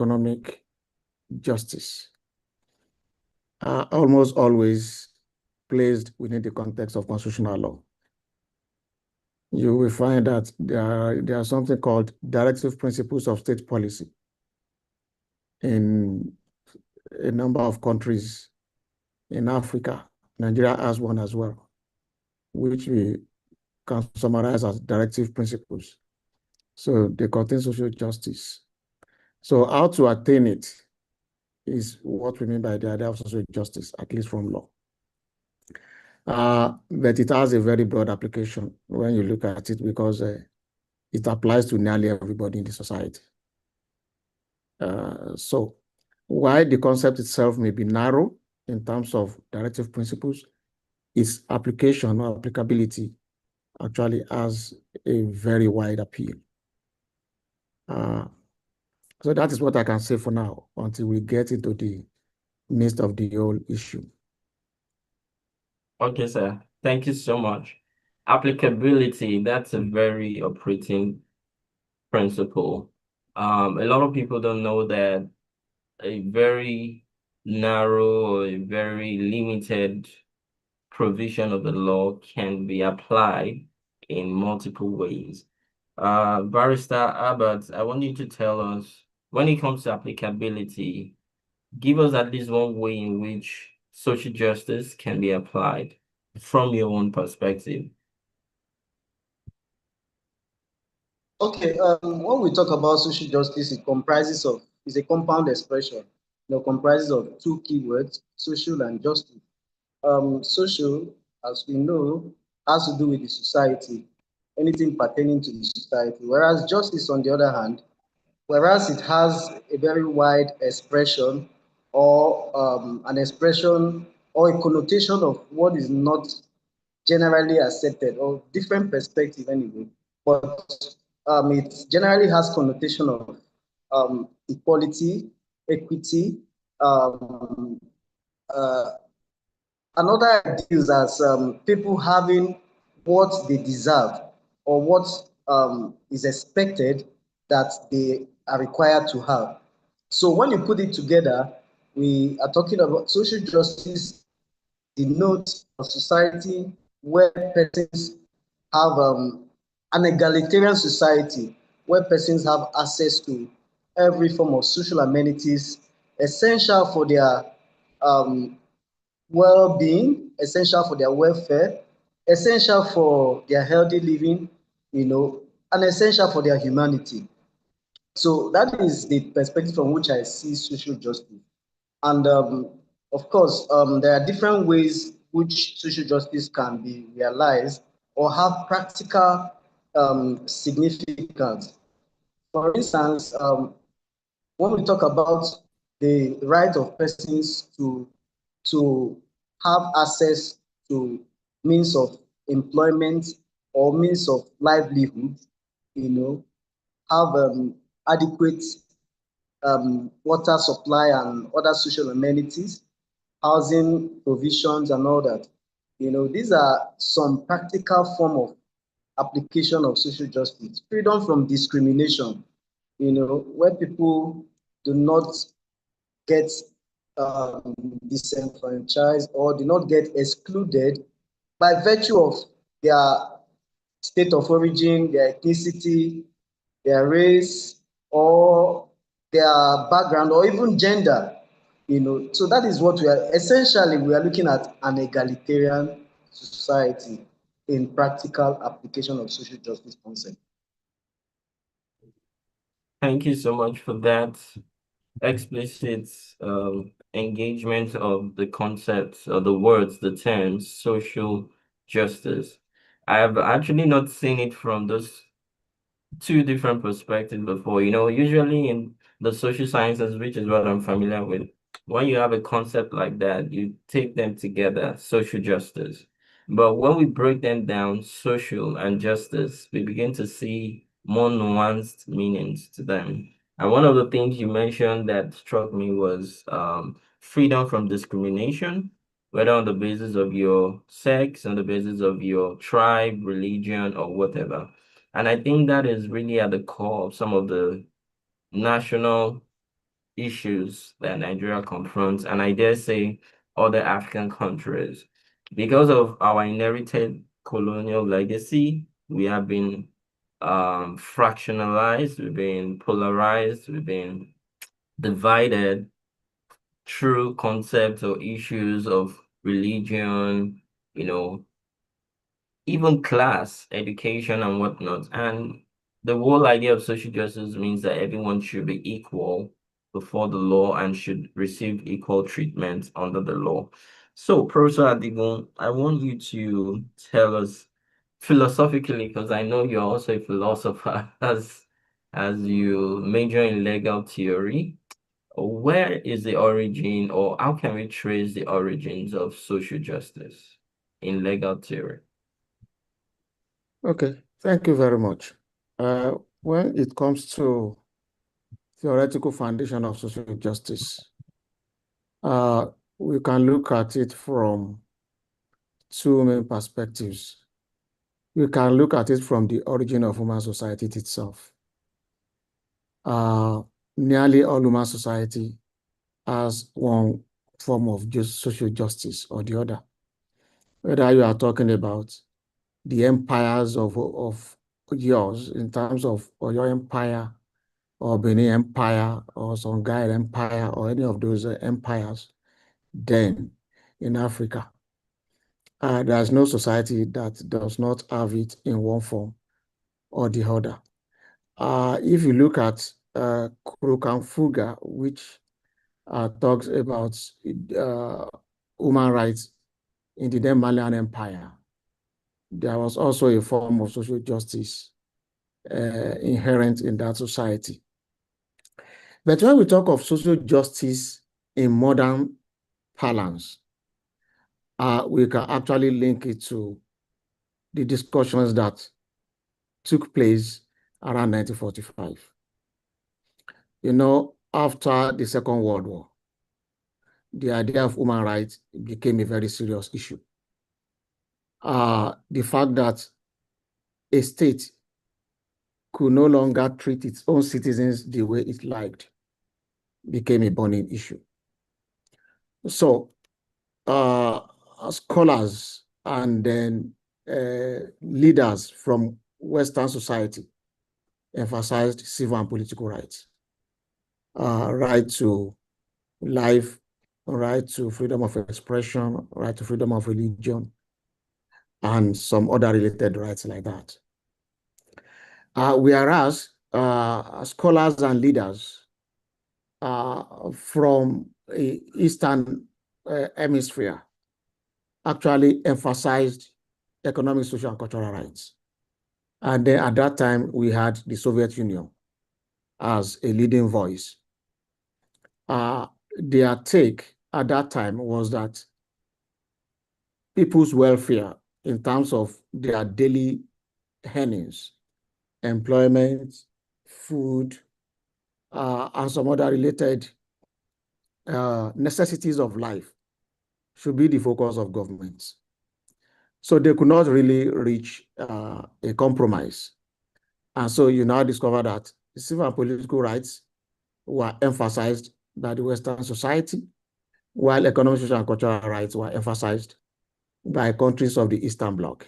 economic justice are almost always placed within the context of constitutional law. You will find that there are something called directive principles of state policy in a number of countries in Africa. Nigeria has one as well, which we can summarize as directive principles. So they contain social justice. So how to attain it is what we mean by the idea of social justice, at least from law. But it has a very broad application when you look at it, because it applies to nearly everybody in the society. So while the concept itself may be narrow in terms of directive principles, its application or applicability actually has a very wide appeal. So that is what I can say for now until we get into the midst of the whole issue. Okay, sir. Thank you so much. Applicability, that's a very operating principle. A lot of people don't know that a very narrow or a very limited provision of the law can be applied in multiple ways. Barrister Albert, I want you to tell us, when it comes to applicability, give us at least one way in which social justice can be applied from your own perspective. Okay, when we talk about social justice, it comprises of, is a compound expression, comprises of two keywords, social and justice. Social, as we know, has to do with the society, anything pertaining to the society, whereas justice, on the other hand, whereas it has a very wide expression, or an expression or a connotation of what is not generally accepted, or different perspective anyway, but it generally has connotation of equality, equity, um, uh, another ideas as people having what they deserve, or what is expected that they are required to have. So when you put it together, we are talking about social justice denotes a society where persons have an egalitarian society, where persons have access to every form of social amenities essential for their um, well-being, essential for their welfare, essential for their healthy living, and essential for their humanity. So that is the perspective from which I see social justice. And of course, there are different ways which social justice can be realized or have practical significance. For instance, when we talk about the right of persons to have access to means of employment or means of livelihood, have adequate water supply and other social amenities, housing provisions and all that. These are some practical form of application of social justice. Freedom from discrimination, where people do not get disenfranchised or do not get excluded by virtue of their state of origin, their ethnicity, their race, or their background, or even gender. So that is what we are looking at, an egalitarian society in practical application of social justice concept. Thank you so much for that explicit engagement of the concepts or the words, the terms, social justice. I have actually not seen it from those two different perspectives before. Usually in the social sciences, which is what I'm familiar with, when you have a concept like that, you take them together, social justice. But when we break them down, social and justice, we begin to see more nuanced meanings to them. And one of the things you mentioned that struck me was freedom from discrimination, whether on the basis of your sex, on the basis of your tribe, religion, or whatever. And I think that is really at the core of some of the national issues that Nigeria confronts, and I dare say other African countries. Because of our inherited colonial legacy, we have been fractionalized, we've been polarized, we've been divided through concepts or issues of religion, you know, even class, education, and whatnot. And the whole idea of social justice means that everyone should be equal before the law and should receive equal treatment under the law. So, Professor Adigun, I want you to tell us philosophically, because I know you're also a philosopher, as you major in legal theory, where is the origin, or how can we trace the origins of social justice in legal theory? Okay, thank you very much. When it comes to theoretical foundation of social justice, we can look at it from two main perspectives. We can look at it from the origin of human society itself. Nearly all human society has one form of social justice or the other. Whether you are talking about the empires of yours in terms of your empire or Benin Empire or Songhai Empire or any of those empires, then in Africa, there's no society that does not have it in one form or the other. If you look at Kurukanfuga, which talks about human rights in the then Malian Empire, there was also a form of social justice inherent in that society. But when we talk of social justice in modern parlance, we can actually link it to the discussions that took place around 1945. You know, after the Second World War, the idea of human rights became a very serious issue. The fact that a state could no longer treat its own citizens the way it liked became a burning issue. So scholars and then leaders from Western society emphasized civil and political rights, right to life, right to freedom of expression, right to freedom of religion, and some other related rights like that. Whereas scholars and leaders from Eastern Hemisphere actually emphasized economic, social, and cultural rights. And then at that time, we had the Soviet Union as a leading voice. Their take at that time was that people's welfare in terms of their daily earnings, employment, food, and some other related necessities of life should be the focus of governments. So they could not really reach a compromise. And so you now discover that civil and political rights were emphasized by the Western society, while economic, social, and cultural rights were emphasized by countries of the Eastern Bloc,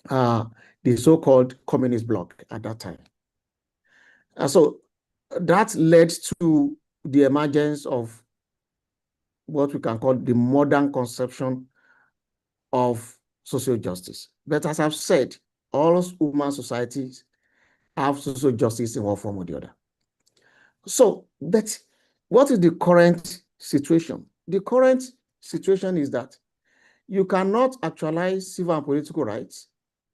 the so-called communist bloc at that time. And so that led to the emergence of what we can call the modern conception of social justice. But as I've said, all human societies have social justice in one form or the other. So, but what is the current situation? The current situation is that you cannot actualize civil and political rights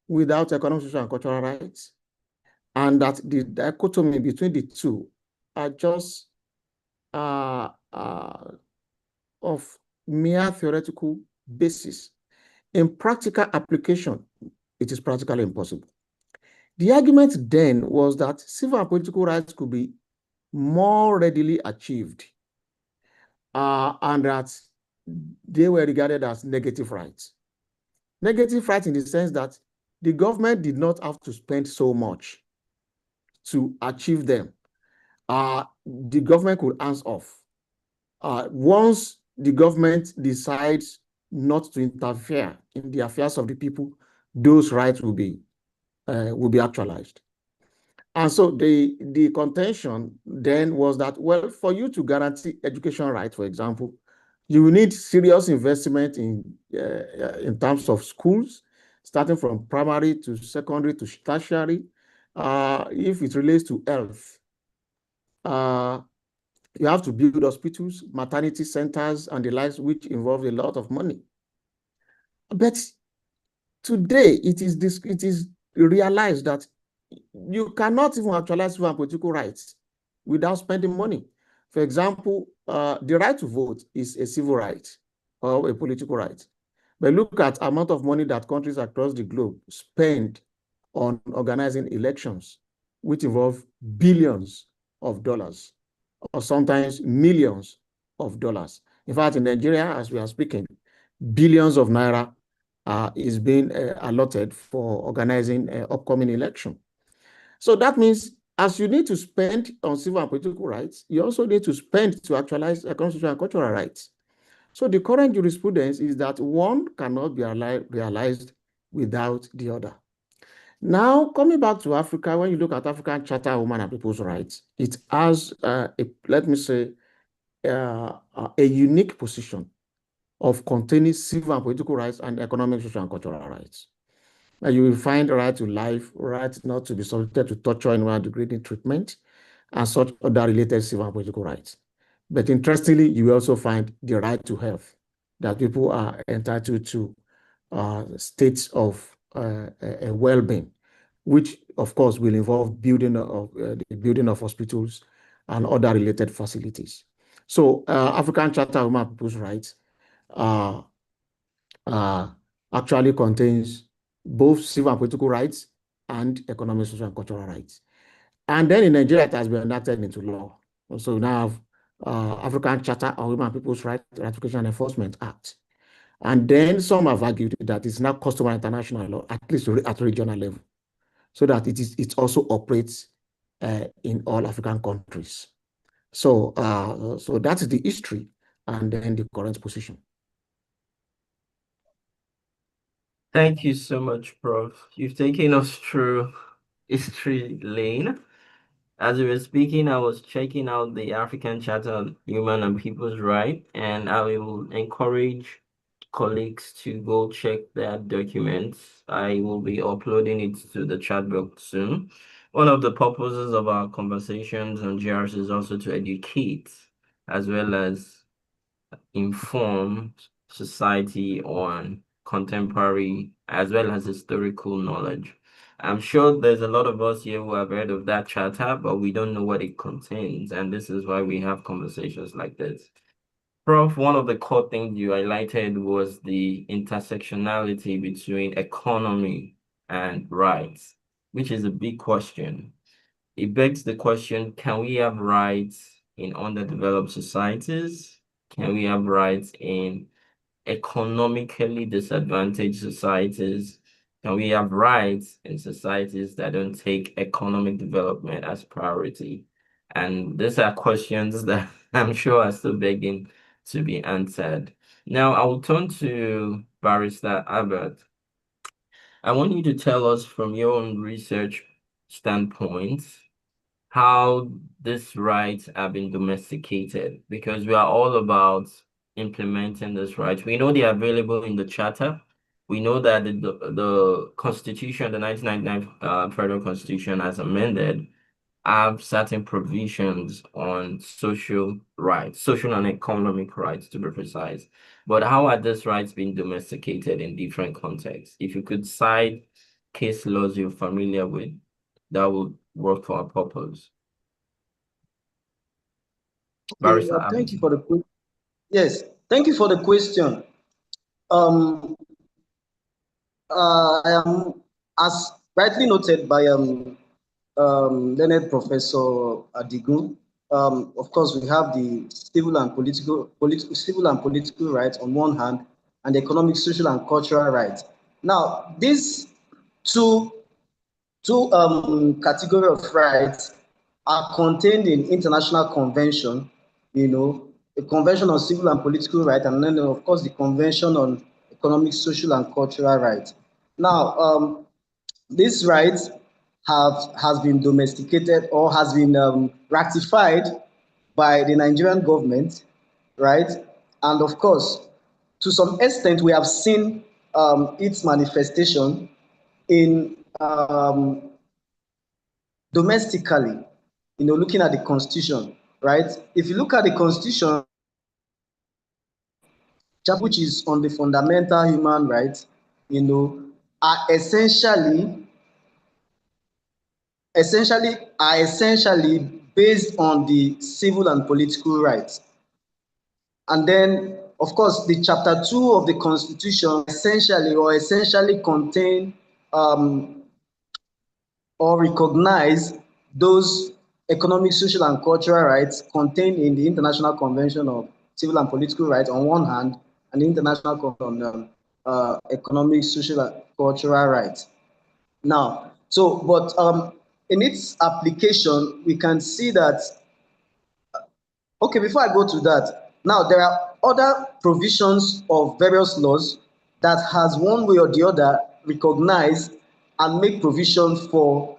without economic, social, and cultural rights, and that the dichotomy between the two are just of mere theoretical basis. In practical application, it is practically impossible. The argument then was that civil and political rights could be more readily achieved and that they were regarded as negative rights. Negative rights in the sense that the government did not have to spend so much to achieve them. the government could hands off. Once the government decides not to interfere in the affairs of the people, those rights will be actualized. And so the contention then was that, well, for you to guarantee education rights, for example, you will need serious investment in terms of schools, starting from primary to secondary to tertiary. If it relates to health, you have to build hospitals, maternity centers, and the likes, which involve a lot of money. But today, it is realized that you cannot even actualize civil and political rights without spending money. For example, the right to vote is a civil right or a political right. But look at the amount of money that countries across the globe spend on organizing elections, which involve billions of dollars, or sometimes millions of dollars. In fact, in Nigeria, as we are speaking, billions of naira is being allotted for organizing an upcoming election. So that means, as you need to spend on civil and political rights, you also need to spend to actualize constitutional and cultural rights. So the current jurisprudence is that one cannot be realized without the other. Now, coming back to Africa, when you look at African Charter of Human and People's Rights, it has, let me say, a unique position of containing civil and political rights and economic, social, and cultural rights. You will find the right to life, right not to be subjected to torture and degrading treatment, and such other related civil and political rights. But interestingly, you will also find the right to health, that people are entitled to states of well-being, which of course will involve the building of hospitals and other related facilities. So African Charter of Human People's Rights actually contains both civil and political rights and economic, social, and cultural rights. And then in Nigeria, it has been enacted into law. So we now have African Charter of Human People's Rights Ratification and Enforcement Act. And then some have argued that it's now customary international law, at least at regional level, so that it also operates in all African countries. So, so that's the history and then the current position. Thank you so much, Prof. You've taken us through history lane. As we were speaking, I was checking out the African Charter on Human and People's Rights, and I will encourage colleagues to go check that documents. I will be uploading it to the chat box soon. One of the purposes of our conversations on GRs is also to educate as well as inform society on contemporary as well as historical knowledge. I'm sure there's a lot of us here who have heard of that charter, but we don't know what it contains. And this is why we have conversations like this. Prof, one of the core things you highlighted was the intersectionality between economy and rights, which is a big question. It begs the question, can we have rights in underdeveloped societies? Can we have rights in economically disadvantaged societies? Can we have rights in societies that don't take economic development as priority? And these are questions that I'm sure are still begging to be answered. Now, I will turn to Barrister Albert. I want you to tell us from your own research standpoint how these rights have been domesticated, because we are all about implementing this right. We know they are available in the charter. We know that the Constitution, the 1999 Federal Constitution, as amended, have certain provisions on social rights, social and economic rights, to be precise. But how are these rights being domesticated in different contexts? If you could cite case laws you're familiar with, that would work for our purpose. Okay, thank you for the question. Yes, thank you for the question. I am, as rightly noted by learned Professor Adigun. Of course, we have the civil and political rights on one hand, and economic, social, and cultural rights. Now, these two category of rights are contained in international convention, the Convention on Civil and Political Rights, and then of course the Convention on Economic, Social, and Cultural Rights. Now, these rights has been domesticated or has been ratified by the Nigerian government, right? And of course, to some extent, we have seen its manifestation in domestically, looking at the constitution, right? If you look at the constitution, which is on the fundamental human rights, are essentially based on the civil and political rights. And then, of course, the chapter 2 of the Constitution essentially contain or recognize those economic, social, and cultural rights contained in the International Convention of Civil and Political Rights on one hand, and the International Convention on Economic, Social, and Cultural Rights. Now, but in its application, we can see that, okay, before I go to that, now there are other provisions of various laws that has one way or the other recognized and make provision for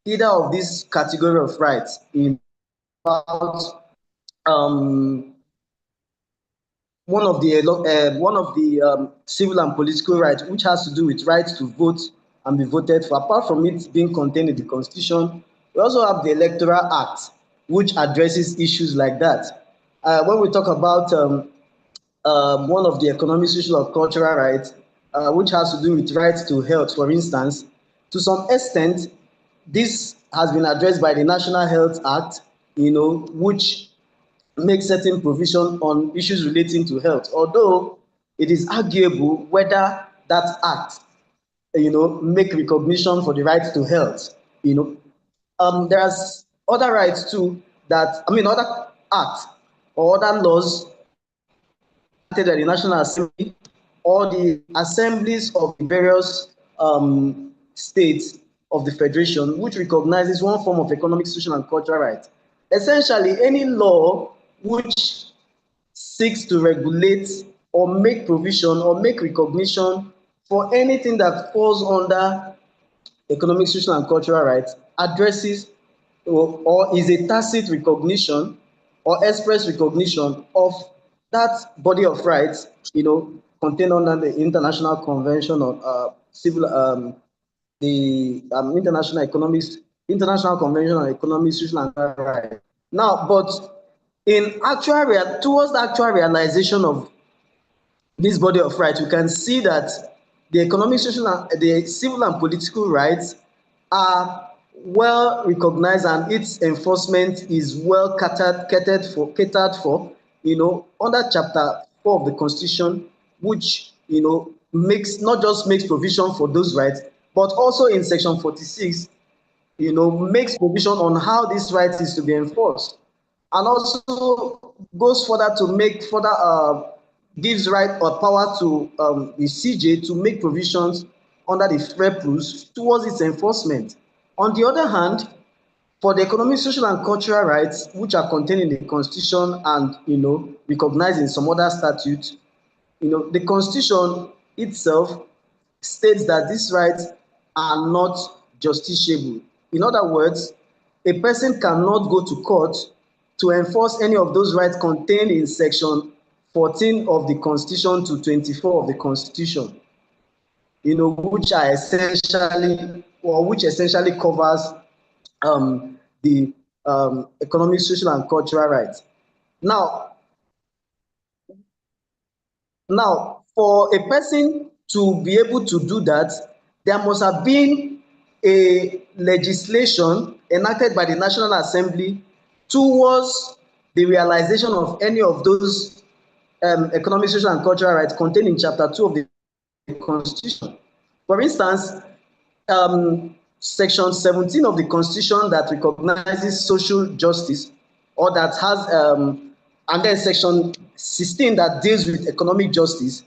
either of these category of rights in about one of the civil and political rights, which has to do with rights to vote and be voted for. Apart from it being contained in the Constitution, we also have the Electoral Act, which addresses issues like that. When we talk about one of the economic, social, or cultural rights, which has to do with rights to health, for instance, to some extent, this has been addressed by the National Health Act, which makes certain provision on issues relating to health, although it is arguable whether that act, make recognition for the right to health. There's other rights too other acts or other laws enacted by the National Assembly or the assemblies of the various states of the Federation, which recognizes one form of economic, social, and cultural rights. Essentially, any law which seeks to regulate or make provision or make recognition for anything that falls under economic, social, and cultural rights addresses or is a tacit recognition or express recognition of that body of rights, contained under the International Convention on Civil, the International Convention on Economic, Social, and Cultural Rights. Now, but towards the actual realization of this body of rights, we can see that the economic, social, and the civil and political rights are well recognized, and its enforcement is well catered for, under Chapter 4 of the Constitution, which makes provision for those rights, but also in Section 46, makes provision on how this right is to be enforced, and also goes further to gives right or power to the CJ to make provisions under the FREP rules towards its enforcement. On the other hand, for the economic, social, and cultural rights, which are contained in the Constitution and recognized in some other statutes, the Constitution itself states that these rights are not justiciable. In other words, a person cannot go to court to enforce any of those rights contained in Section 14 of the Constitution to 24 of the Constitution, which essentially covers the economic, social, and cultural rights. Now, for a person to be able to do that, there must have been a legislation enacted by the National Assembly towards the realization of any of those economic, social, and cultural rights contained in Chapter 2 of the Constitution. For instance, Section 17 of the Constitution that recognizes social justice, or that has, and then Section 16 that deals with economic justice.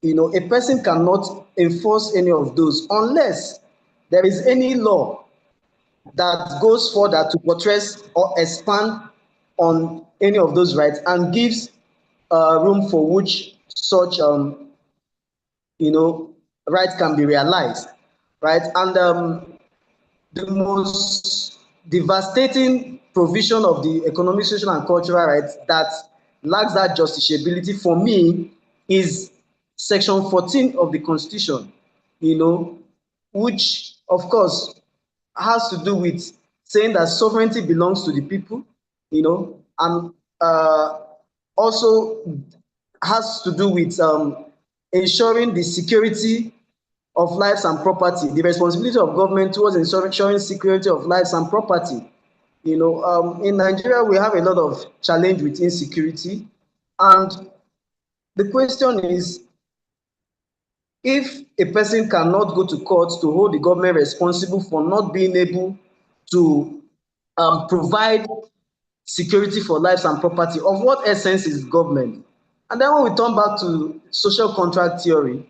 A person cannot enforce any of those unless there is any law that goes further to buttress or expand on any of those rights and gives room for which such rights can be realized, right? And the most devastating provision of the economic, social, and cultural rights that lacks that justiciability for me is Section 14 of the Constitution, which of course has to do with saying that sovereignty belongs to the people, and also has to do with ensuring the security of lives and property, the responsibility of government towards ensuring security of lives and property. In Nigeria, we have a lot of challenge with insecurity, and the question is, if a person cannot go to court to hold the government responsible for not being able to provide security for lives and property, of what essence is government? And then when we turn back to social contract theory,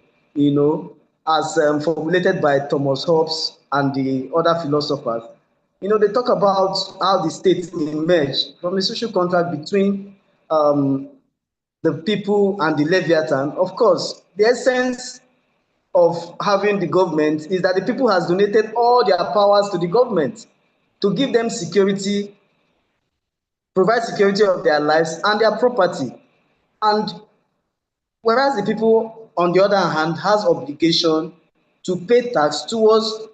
as formulated by Thomas Hobbes and the other philosophers, they talk about how the state emerged from a social contract between the people and the Leviathan. Of course, the essence of having the government is that the people has donated all their powers to the government to give them security, provide security of their lives and their property. And whereas the people, on the other hand, has obligation to pay tax towards,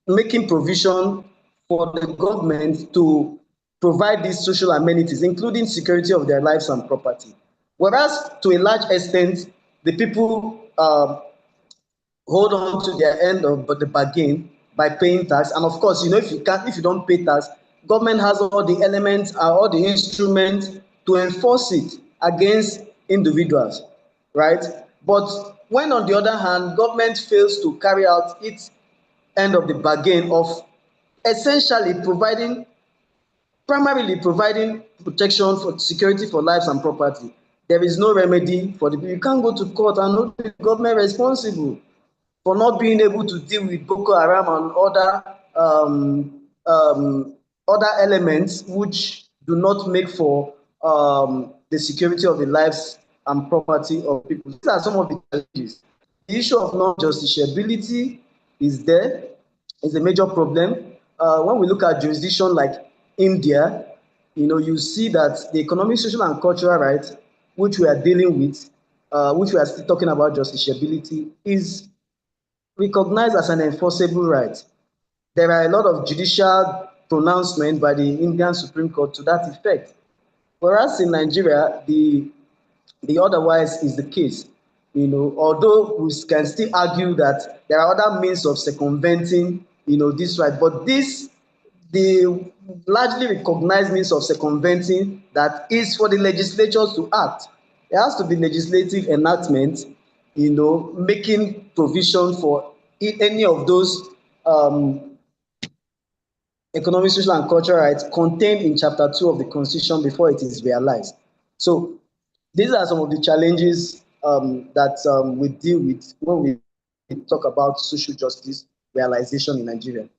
making provision for the government to provide these social amenities, including security of their lives and property. Whereas to a large extent, the people hold on to their end of the bargain by paying tax. And of course, if you don't pay tax, government has all the elements, all the instruments to enforce it against individuals, right? But when on the other hand, government fails to carry out its end of the bargain of essentially primarily providing protection for security for lives and property, there is no remedy for the people. You can't go to court and hold the government responsible for not being able to deal with Boko Haram and other elements which do not make for the security of the lives and property of people. These are some of the challenges. The issue of non-justiciability is there, is a major problem. When we look at jurisdiction like India, you see that the economic, social, and cultural rights, which we are dealing with, which we are still talking about justiciability, is recognized as an enforceable right. There are a lot of judicial pronouncements by the Indian Supreme Court to that effect. Whereas in Nigeria, the otherwise is the case. Although we can still argue that there are other means of circumventing, this right, but the largely recognized means of circumventing that is for the legislatures to act. There has to be legislative enactment, making provision for any of those economic, social, and cultural rights contained in Chapter 2 of the Constitution before it is realized. So these are some of the challenges that we deal with when we talk about social justice realization in Nigeria.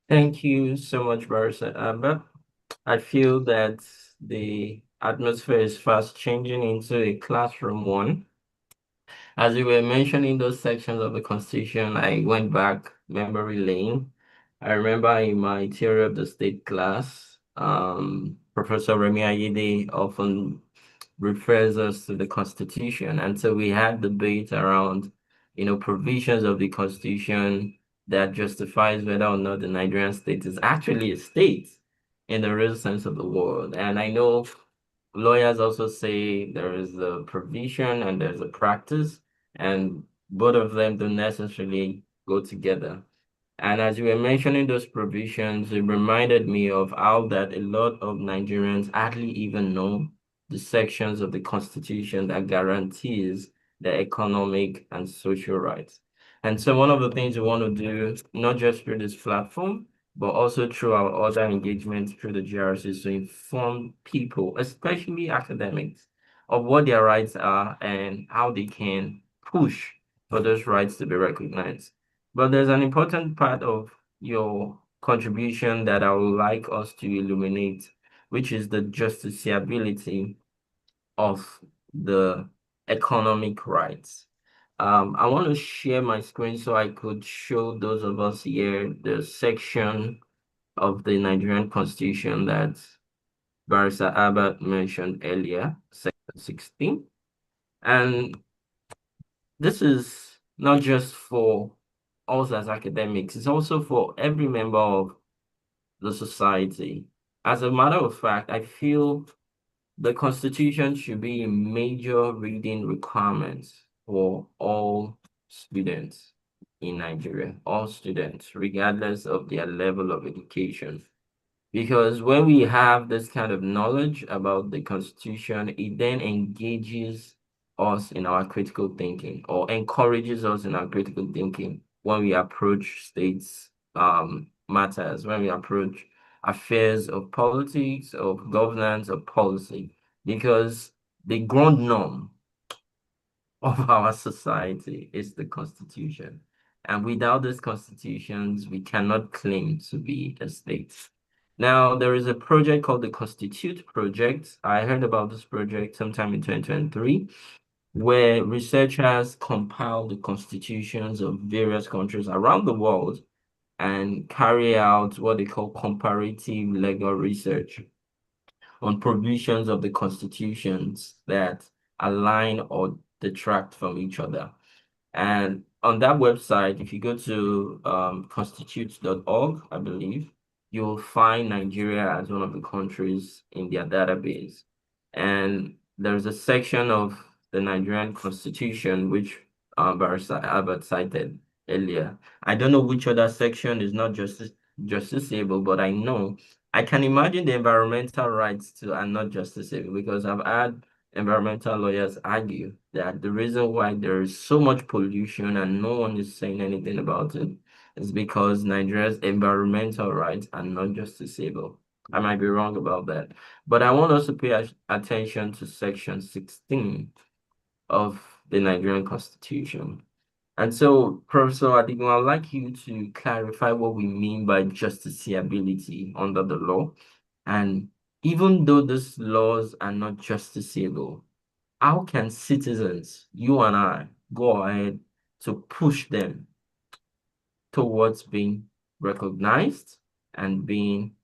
Thank you so much, Barrister Abba. I feel that the atmosphere is fast changing into a classroom one. As you were mentioning those sections of the Constitution, I went back memory lane. I remember in my theory of the state class, Professor Remi Ayede often refers us to the Constitution. And so we had debate around, provisions of the Constitution that justifies whether or not the Nigerian state is actually a state in the real sense of the word. And I know lawyers also say there is a provision and there's a practice, and both of them don't necessarily go together. And as you were mentioning those provisions, it reminded me of how that a lot of Nigerians hardly even know the sections of the Constitution that guarantees their economic and social rights. And so one of the things we want to do, not just through this platform, but also through our other engagements through the GRC, is to inform people, especially academics, of what their rights are and how they can push for those rights to be recognized. But there's an important part of your contribution that I would like us to illuminate, which is the justiciability of the economic rights. I want to share my screen so I could show those of us here the section of the Nigerian Constitution that Barrister Albert mentioned earlier, section 16. And this is not just for us as academics, it's also for every member of the society. As a matter of fact, I feel the Constitution should be a major reading requirement for all students in Nigeria, all students, regardless of their level of education. Because when we have this kind of knowledge about the Constitution, it then engages us in our critical thinking or encourages us in our critical thinking when we approach states matters, when we approach affairs of politics, of governance, of policy, because the ground norm of our society is the Constitution. And without these constitutions, we cannot claim to be a state. Now, there is a project called the Constitute Project. I heard about this project sometime in 2023, where researchers compile the constitutions of various countries around the world and carry out what they call comparative legal research on provisions of the constitutions that align or detract from each other. And on that website, if you go to constitute.org, I believe, you'll find Nigeria as one of the countries in their database. And there's a section of the Nigerian Constitution, which Barrister Albert cited earlier. I don't know which other section is not justiciable, but I can imagine the environmental rights too are not justiciable, because I've had environmental lawyers argue that the reason why there is so much pollution and no one is saying anything about it is because Nigeria's environmental rights are not justiciable. I might be wrong about that. But I want us to pay attention to section 16 of the Nigerian Constitution. And so, Professor Adigun, I'd like you to clarify what we mean by justiciability under the law. And even though these laws are not justiciable, how can citizens, you and I, go ahead to push them towards being recognized and being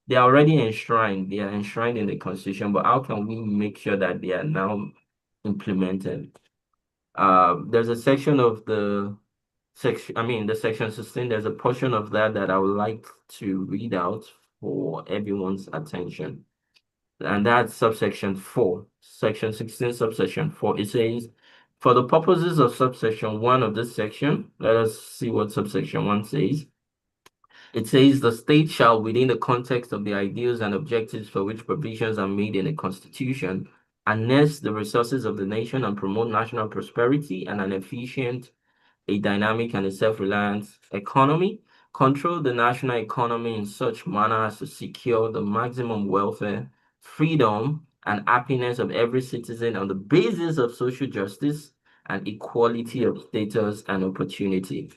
they are already enshrined, they are enshrined in the Constitution, but how can we make sure that they are now implemented? There's a section of the section 16, there's a portion of that I would like to read out for everyone's attention. And that's subsection 4, section 16, subsection 4. It says, for the purposes of subsection 1 of this section, let us see what subsection 1 says. It says, the state shall, within the context of the ideals and objectives for which provisions are made in the Constitution, harness the resources of the nation and promote national prosperity and an efficient, a dynamic, and a self-reliant economy, control the national economy in such manner as to secure the maximum welfare, freedom, and happiness of every citizen on the basis of social justice and equality of status and opportunity.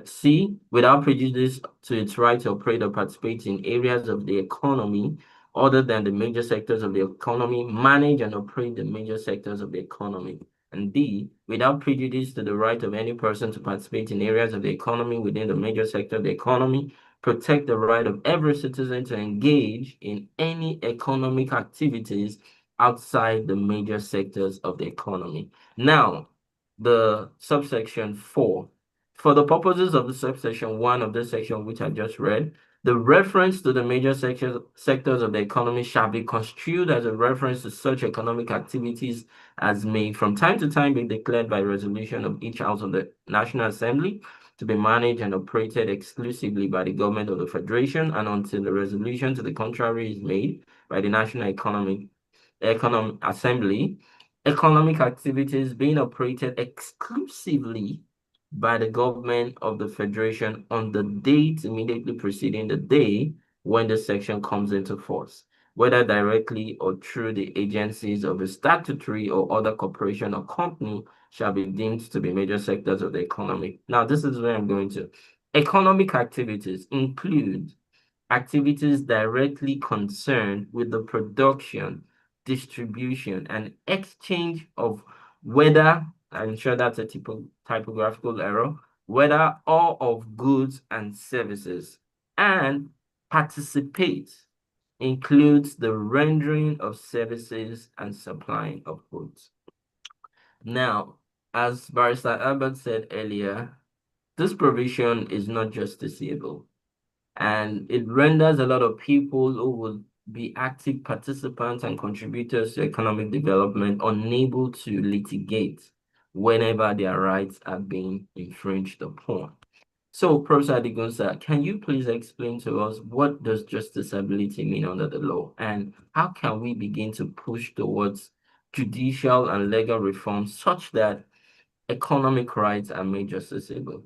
C, without prejudice to its right to operate or participate in areas of the economy other than the major sectors of the economy, manage and operate the major sectors of the economy. And D, without prejudice to the right of any person to participate in areas of the economy within the major sector of the economy, protect the right of every citizen to engage in any economic activities outside the major sectors of the economy. Now, the subsection 4. For the purposes of the subsection 1 of this section, which I just read, the reference to the major sectors of the economy shall be construed as a reference to such economic activities as may from time to time be declared by resolution of each House of the National Assembly to be managed and operated exclusively by the government of the Federation, and until the resolution to the contrary is made by the National Economic Assembly, economic activities being operated exclusively by the government of the Federation on the date immediately preceding the day when the section comes into force. whether directly or through the agencies of a statutory or other corporation or company, shall be deemed to be major sectors of the economy. Now, this is where I'm going to. Economic activities include activities directly concerned with the production, distribution, and exchange of whether, I'm sure that's a typographical error, whether all of goods and services, and participate includes the rendering of services and supplying of goods. Now, as Barrister Albert said earlier, this provision is not justiciable, and it renders a lot of people who would be active participants and contributors to economic development unable to litigate whenever their rights are being infringed upon. So, Professor Adigunsa, can you please explain to us what does justiciability mean under the law, and how can we begin to push towards judicial and legal reforms such that economic rights are made justiciable?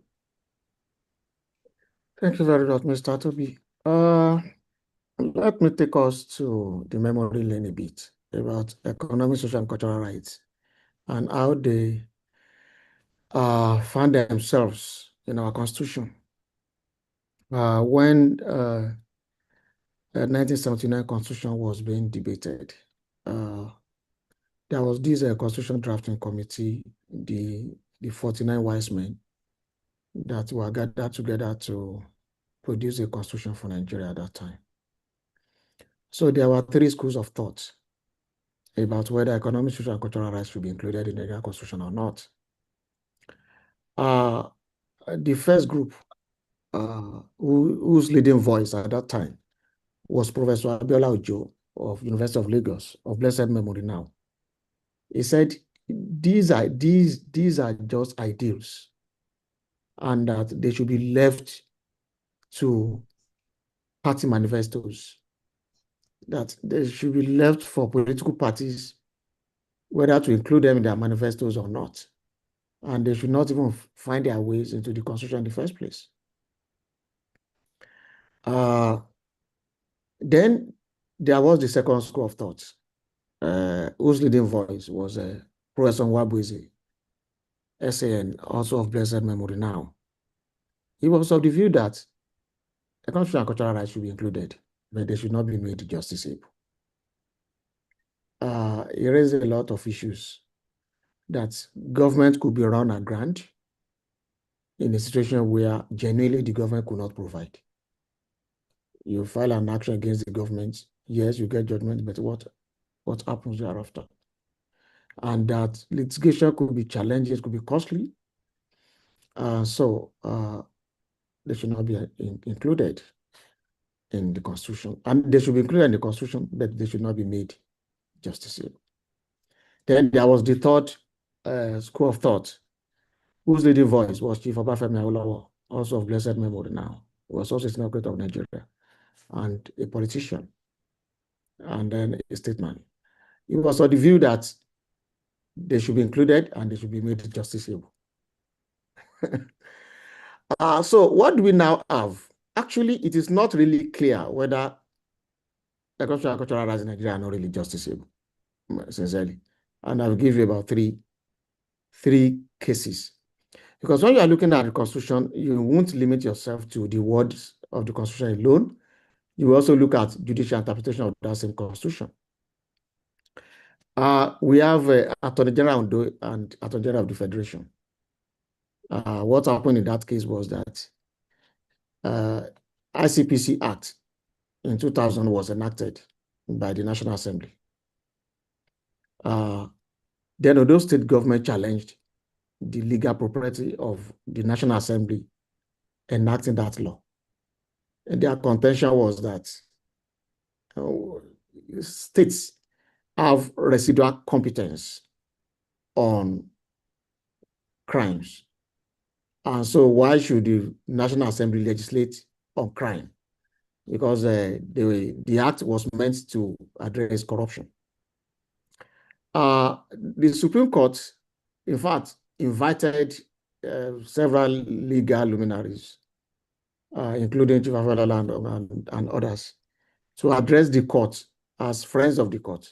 Thank you very much, Mr. Toby. Let me take us to the memory lane a bit about economic, social, and cultural rights and how they find themselves in our Constitution. When the 1979 Constitution was being debated, there was this Constitution Drafting Committee, the 49 wise men that were gathered together to produce a constitution for Nigeria at that time. So there were three schools of thought about whether economic, social, and cultural rights should be included in the Nigerian Constitution or not. The first group, whose leading voice at that time was Professor Abiola Ojo of University of Lagos, of blessed memory now. He said, these are just ideals, and that they should be left to party manifestos, that they should be left for political parties, whether to include them in their manifestos or not. And they should not even find their ways into the Constitution in the first place. Then there was the second school of thought, whose leading voice was Professor Nwabueze, SAN, also of blessed memory now. He was of the view that economic and cultural rights should be included, but they should not be made justiciable. He raised a lot of issues that government could be run aground in a situation where genuinely the government could not provide. You file an action against the government, yes, you get judgment, but what happens thereafter? And that litigation could be challenging, it could be costly. So they should not be included in the Constitution. And they should be included in the Constitution, but they should not be made justiciable. Then there was the third school of thought, whose leading voice was Chief Obafemi Awolowo, also of blessed memory now. He was also a Senate of Nigeria and a politician, and then a statesman. He was of the view that they should be included and they should be made justiciable. So what do we now have? Actually, it is not really clear whether economic and cultural rights in Nigeria are not really justiciable, sincerely. And I'll give you about three cases. Because when you are looking at the Constitution, you won't limit yourself to the words of the Constitution alone. You will also look at judicial interpretation of that same Constitution. We have Attorney General Ondo and Attorney General of the Federation. What happened in that case was that ICPC Act in 2000 was enacted by the National Assembly. Then Ondo State government challenged the legal propriety of the National Assembly enacting that law. And their contention was that states have residual competence on crimes. And so why should the National Assembly legislate on crime? Because the act was meant to address corruption. The Supreme Court, in fact, invited several legal luminaries, including Chief Afedala and others, to address the court as friends of the court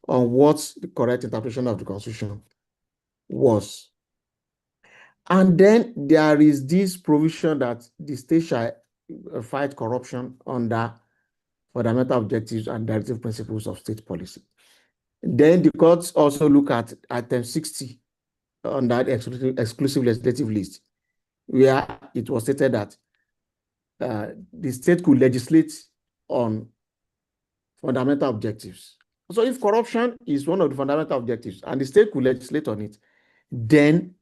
on what the correct interpretation of the Constitution was. And then there is this provision that the state shall fight corruption under fundamental objectives and directive principles of state policy. Then the courts also look at item 60 on that exclusive legislative list, where it was stated that the state could legislate on fundamental objectives. So if corruption is one of the fundamental objectives and the state could legislate on it, then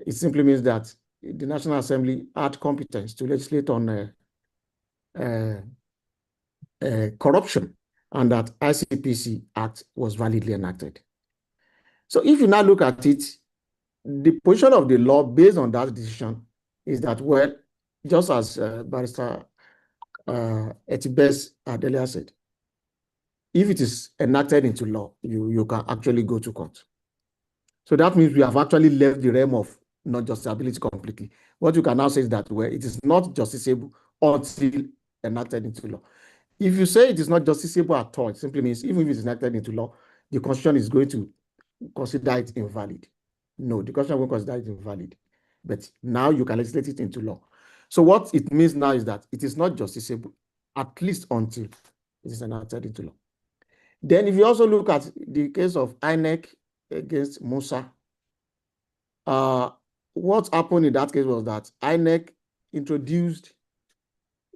it simply means that the National Assembly had competence to legislate on corruption, and that ICPC Act was validly enacted. So if you now look at it, the position of the law based on that decision is that, well, just as Barrister Etibes had earlier said, if it is enacted into law, you can actually go to court. So that means we have actually left the realm of non-justiciability completely. What you can now say is that, well, it is not justiciable until enacted into law. If you say it is not justiciable at all, it simply means even if it is enacted into law, the Constitution is going to consider it invalid. No, the Constitution won't consider it invalid. But now you can legislate it into law. So what it means now is that it is not justiciable, at least until it is enacted into law. Then if you also look at the case of INEC against Musa, what happened in that case was that INEC introduced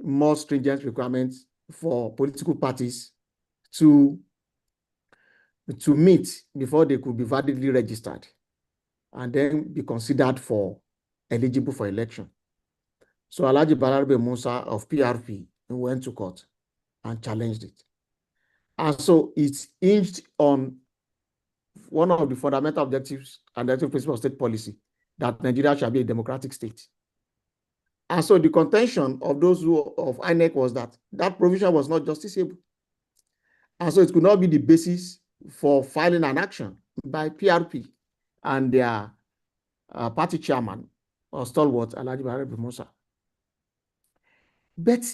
more stringent requirements for political parties to meet before they could be validly registered and then be considered for eligible for election. So Alhaji Balarabe Musa of PRP went to court and challenged it. And so it's hinged on one of the fundamental objectives and directive principles of state policy, that Nigeria shall be a democratic state. And so the contention of those of INEC was that that provision was not justiciable. And so it could not be the basis for filing an action by PRP and their party chairman or stalwart, Alhaji Balarabe Musa. But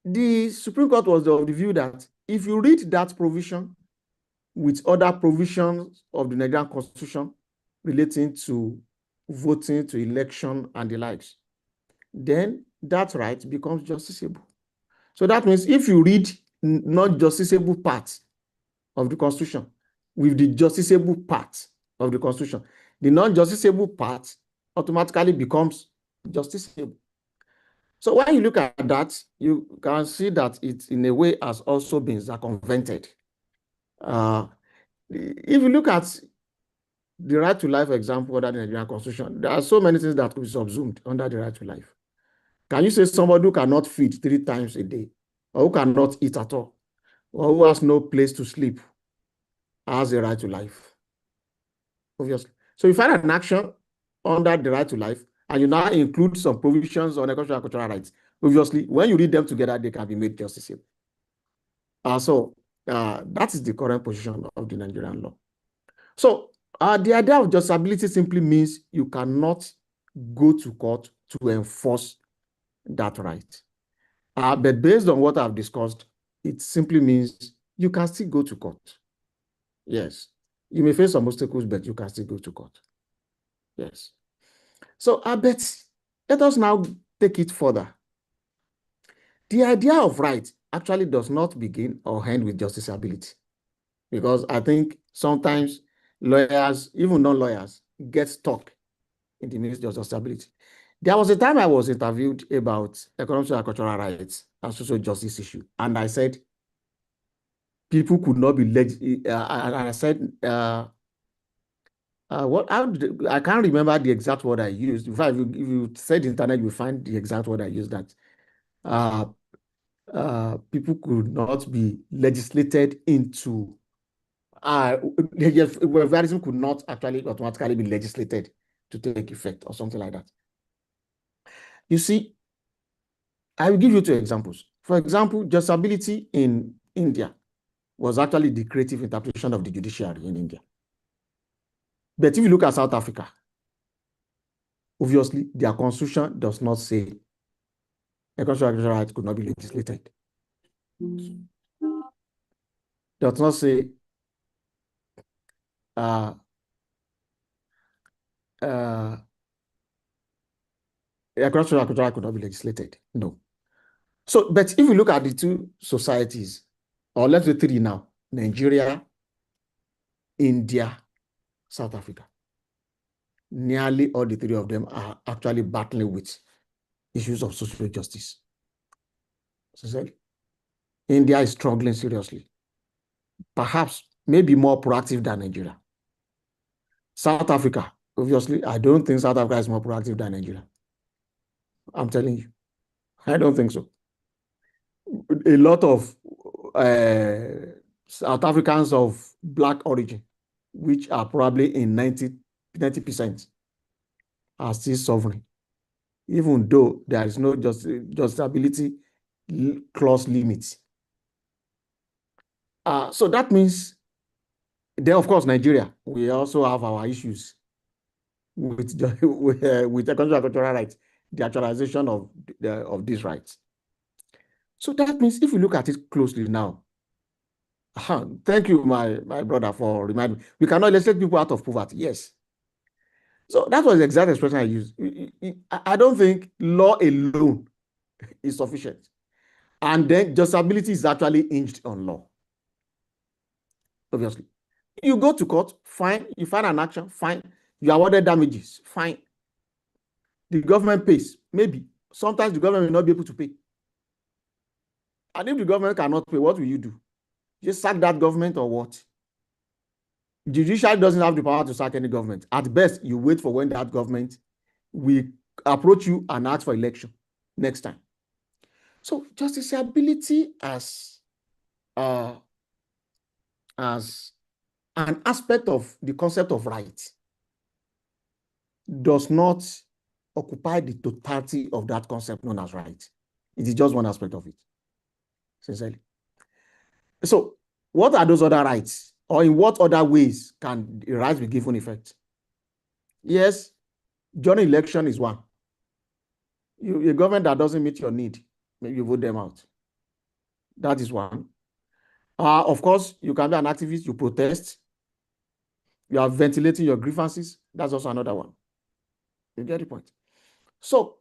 the Supreme Court was of the view that if you read that provision with other provisions of the Nigerian Constitution relating to voting, to election, and the likes, then that right becomes justiciable. So that means if you read non-justiciable parts of the Constitution with the justiciable part of the Constitution, the non-justiciable part automatically becomes justiciable. So when you look at that, you can see that it in a way has also been circumvented. If you look at the right to life example under the Nigerian Constitution, there are so many things that could be subsumed under the right to life. Can you say somebody who cannot feed 3 times a day, or who cannot eat at all, or who has no place to sleep, has a right to life? Obviously. So you find an action under the right to life, and you now include some provisions on agricultural and cultural rights. Obviously, when you read them together, they can be made justiciable. That is the current position of the Nigerian law. So the idea of justiciability simply means you cannot go to court to enforce that right. But based on what I've discussed, it simply means you can still go to court. Yes. You may face some obstacles, but you can still go to court. Yes. So let us now take it further. The idea of right actually does not begin or end with justiciability, because I think sometimes lawyers, even non-lawyers, get stuck in the midst of justiciability. There was a time I was interviewed about economic and cultural rights and social justice issue, and I said people could not be and I said I can't remember the exact word I used. In fact, if you said internet, you find the exact word I used, that people could not be legislated into. Federalism could not actually automatically be legislated to take effect or something like that. You see, I will give you 2 examples. For example, justiciability in India was actually the creative interpretation of the judiciary in India. But if you look at South Africa, obviously their constitution does not say agricultural rights could not be legislated. does not say agricultural could not be legislated. No. So, but if you look at the two societies, or let's say three now, Nigeria, India, South Africa, nearly all the three of them are actually battling with issues of social justice. So, India is struggling seriously. Perhaps maybe more proactive than Nigeria. South Africa, obviously, I don't think South Africa is more proactive than Nigeria. I'm telling you, I don't think so. A lot of South Africans of Black origin, which are probably in 90%, are still suffering, even though there is no justiciability clause limits. So that means, then of course, Nigeria, we also have our issues with the cultural rights, the actualization of these rights. So that means if you look at it closely now, thank you, my brother, for reminding me. We cannot legislate people out of poverty. Yes. So that was the exact expression I used. I don't think law alone is sufficient. And then justiciability is actually hinged on law. Obviously. You go to court, fine. You find an action, fine. You awarded damages, fine. The government pays, maybe. Sometimes the government will not be able to pay. And if the government cannot pay, what will you do? Just sack that government or what? The judiciary doesn't have the power to sack any government. At best, you wait for when that government will approach you and ask for election next time. So justiciability as an aspect of the concept of right does not occupy the totality of that concept known as right. It is just one aspect of it, sincerely. So what are those other rights? Or in what other ways can the rights be given effect? Yes, during election is one. A government that doesn't meet your need, maybe you vote them out. That is one. Of course, you can be an activist, you protest, you are ventilating your grievances. That's also another one. You get the point. So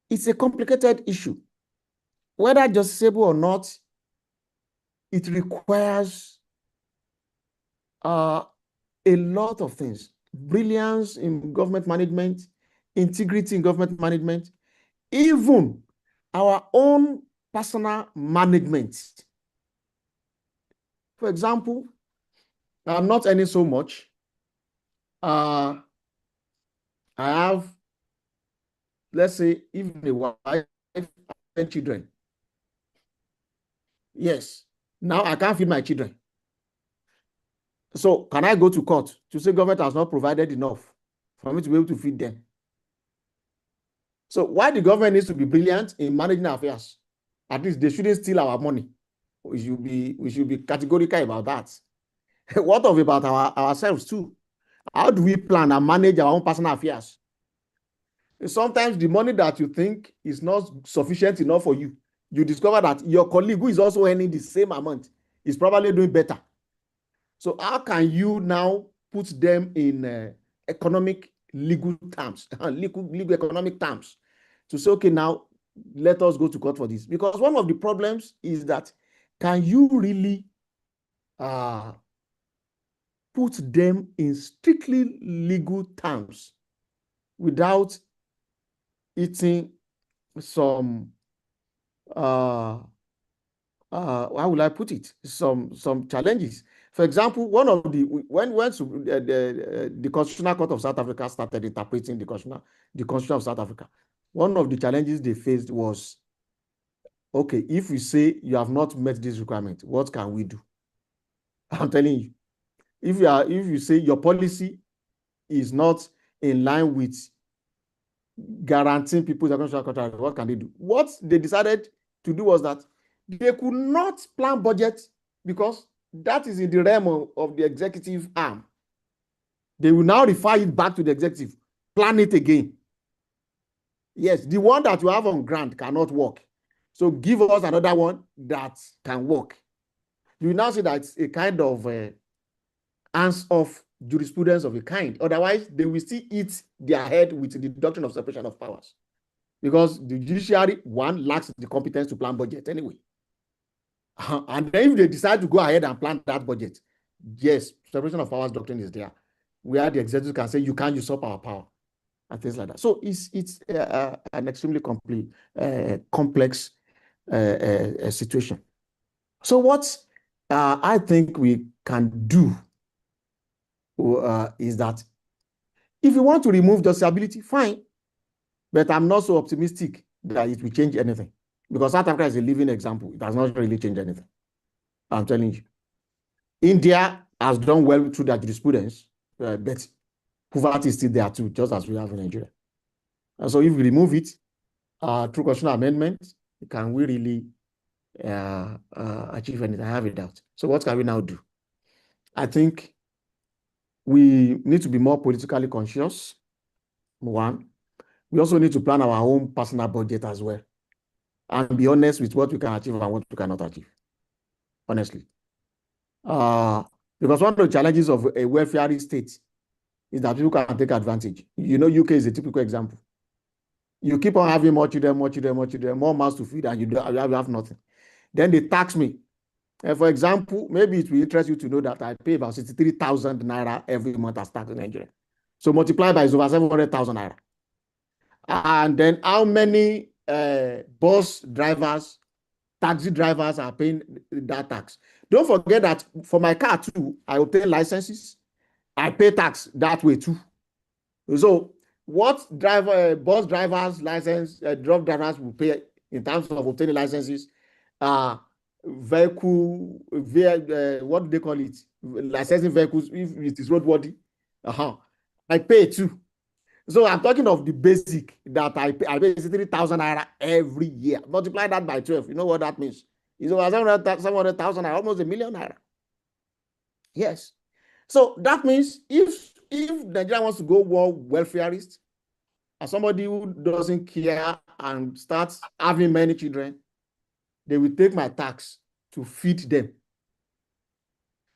it's a complicated issue. Whether justiciable or not, it requires a lot of things. Brilliance in government management, integrity in government management, even our own personal management. For example, I'm not earning so much. I have, let's say, even a wife and children. Yes. Now I can't feed my children. So can I go to court to say government has not provided enough for me to be able to feed them? So why the government needs to be brilliant in managing affairs? At least they shouldn't steal our money. We should be categorical about that. What of about ourselves too? How do we plan and manage our own personal affairs? Sometimes the money that you think is not sufficient enough for you, you discover that your colleague who is also earning the same amount is probably doing better. So how can you now put them in economic legal terms, legal economic terms, to say, okay, now let us go to court for this? Because one of the problems is that, can you really put them in strictly legal terms without eating some how will I put it? Some challenges. For example, one of the when the Constitutional Court of South Africa started interpreting the Constitution of South Africa, one of the challenges they faced was, okay, if we say you have not met this requirement, what can we do? I'm telling you, if you say your policy is not in line with guaranteeing people's economic contract, what can they do? What they decided to do was that they could not plan budget, because that is in the realm of the executive arm. They will now refer it back to the executive. Plan it again. Yes, the one that you have on ground cannot work. So give us another one that can work. you now see that it's a kind of hands-off jurisprudence of a kind. Otherwise, they will still eat their head with the doctrine of separation of powers. Because the judiciary, one, lacks the competence to plan budget anyway. And then if they decide to go ahead and plan that budget, yes, separation of powers doctrine is there, where the executive can say you can't usurp our power and things like that. So it's an extremely complex situation. So what I think we can do is that if you want to remove justiciability, fine, but I'm not so optimistic that it will change anything, because South Africa is a living example. It has not really changed anything. I'm telling you. India has done well through their jurisprudence, but poverty is still there too, just as we have in Nigeria. And so if we remove it through constitutional amendment, can we really achieve anything? I have a doubt. So what can we now do? I think we need to be more politically conscious, one. We also need to plan our own personal budget as well, and be honest with what we can achieve and what we cannot achieve, honestly. Because one of the challenges of a welfare state is that people can take advantage. You know, UK is a typical example. You keep on having more children, more mouths to feed, and you have nothing. Then they tax me. And for example, maybe it will interest you to know that I pay about 63,000 naira every month as tax in Nigeria. So multiply by over 700,000 naira. And then how many bus drivers, taxi drivers are paying that tax? Don't forget that for my car too, I obtain licenses. I pay tax that way too. So what bus drivers license, truck drivers will pay in terms of obtaining licenses, vehicle, what do they call it? Licensing vehicles if it is roadworthy. I pay too. So I'm talking of the basic that I pay 3,000 naira every year. Multiply that by 12. You know what that means? It's over 700,000 naira, almost 1 million naira. Yes. So that means if Nigeria wants to go welfareist, as somebody who doesn't care and starts having many children, they will take my tax to feed them.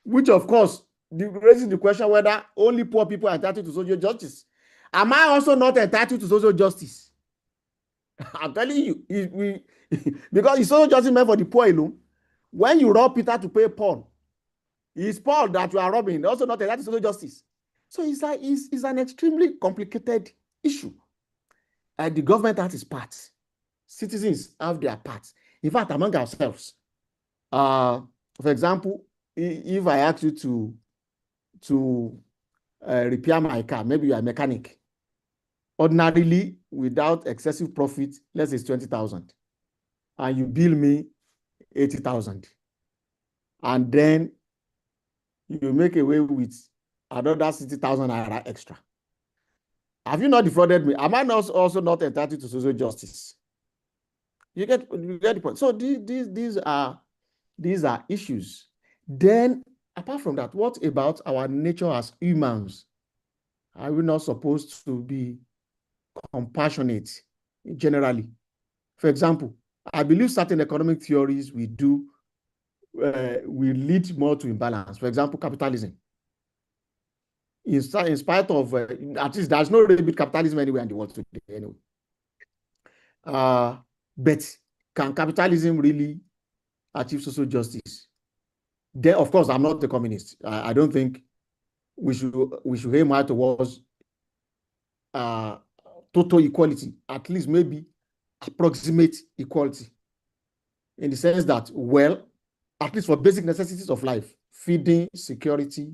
Which, of course, raises the question whether only poor people are entitled to social justice. Am I also not entitled to social justice? I'm telling you, because it's social justice meant for the poor alone. When you rob Peter to pay Paul, it's Paul that you are robbing, also not entitled to social justice. So it's an extremely complicated issue. The government has its parts. Citizens have their parts. In fact, among ourselves, for example, if I ask you to repair my car, maybe you are a mechanic. Ordinarily, without excessive profit, let's say it's 20,000, and you bill me 80,000, and then you make away with another 60,000 naira extra. Have you not defrauded me? Am I not also not entitled to social justice? You get the point. So these are issues. Then, apart from that, what about our nature as humans? Are we not supposed to be compassionate generally? For example, I believe certain economic theories we lead more to imbalance. For example, capitalism. In spite of, at least there's no really big capitalism anywhere in the world today anyway. But can capitalism really achieve social justice? Then, of course, I'm not a communist. I don't think we should aim high towards total equality, at least maybe approximate equality, in the sense that, well, at least for basic necessities of life, feeding, security,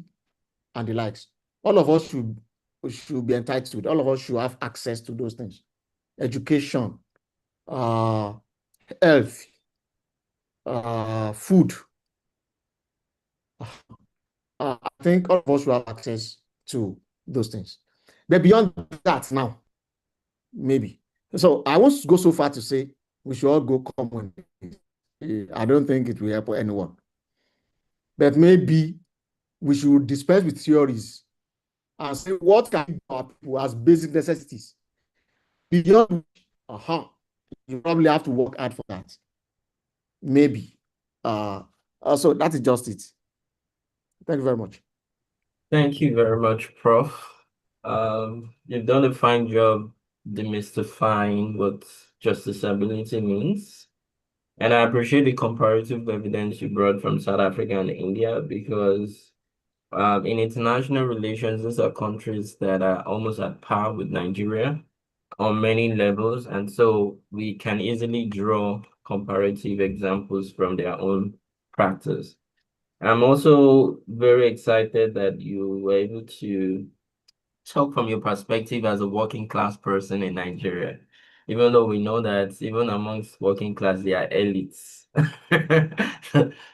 and the likes, all of us should be entitled to it. All of us should have access to those things. Education, health, food. I think all of us should have access to those things. But beyond that now, maybe. So I won't go so far to say we should all go common. I don't think it will help anyone. But maybe we should dispense with theories and say what can our people as basic necessities. Beyond which, you probably have to work hard for that. Maybe So that is just it. Thank you very much. Thank you very much, Prof. You've done a fine job demystifying what justiciability means. And I appreciate the comparative evidence you brought from South Africa and India because in international relations, these are countries that are almost at par with Nigeria on many levels. And so we can easily draw comparative examples from their own practice. I'm also very excited that you were able to talk from your perspective as a working class person in Nigeria, even though we know that even amongst working class, they are elites.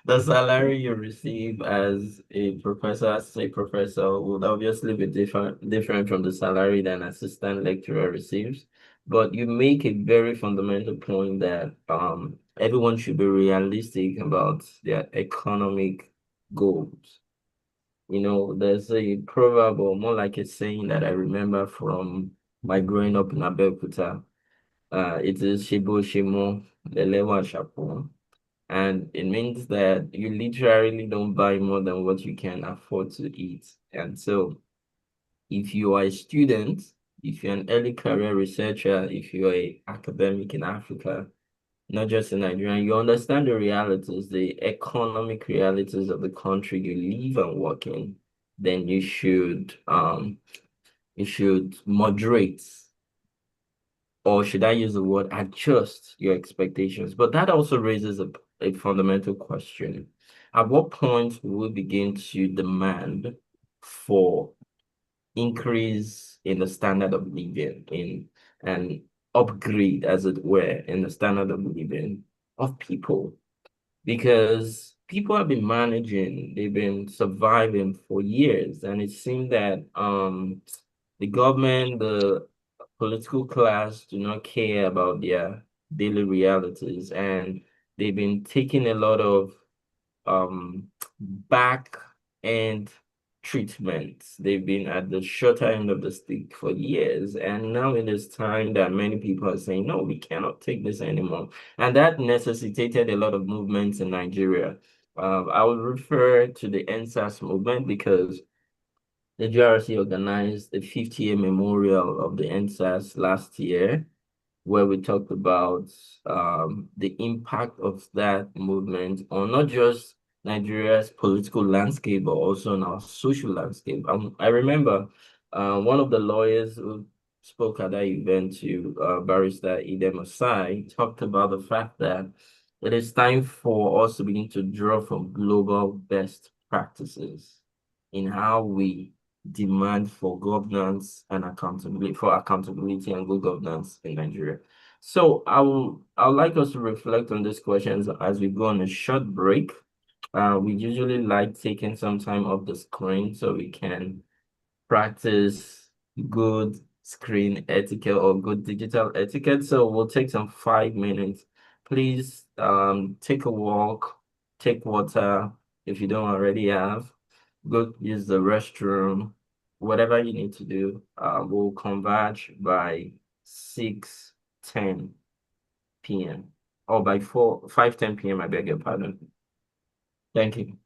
The salary you receive as a professor would obviously be different from the salary that an assistant lecturer receives. But you make a very fundamental point that everyone should be realistic about their economic goals. You know, there's a proverb or more like a saying that I remember from my growing up in Abeokuta. It is Shibo Shimo Lelewa Shapo. And it means that you literally don't buy more than what you can afford to eat. And so if you are a student, if you're an early career researcher, if you're a academic in Africa, not just in Nigeria, you understand the realities, the economic realities of the country you live and work in, then you should moderate, or should I use the word adjust your expectations. But that also raises a fundamental question. At what point will we begin to demand for increase in the standard of living, in an upgrade, as it were, in the standard of living of people? Because people have been managing, they've been surviving for years, and it seemed that the government, the political class do not care about their daily realities, and they've been taking a lot of um back end treatments. They've been at the shorter end of the stick for years, and now it is time that many people are saying, no, we cannot take this anymore. And that necessitated a lot of movements in Nigeria. I would refer to the NSAS movement because the GRC organized the 50-year memorial of the NSAS last year, where we talked about the impact of that movement on not just Nigeria's political landscape, but also on our social landscape. I remember one of the lawyers who spoke at that event to Barrister Idem Osai talked about the fact that it is time for us to begin to draw from global best practices in how we demand for governance and accountability and good governance in Nigeria. So I would like us to reflect on these questions as we go on a short break. We usually like taking some time off the screen so we can practice good screen etiquette or good digital etiquette. So we'll take some 5 minutes. Please take a walk, take water if you don't already have, go use the restroom, whatever you need to do. We'll converge by 6:10 p.m. or by 5:10 p.m. I beg your pardon. Thank you.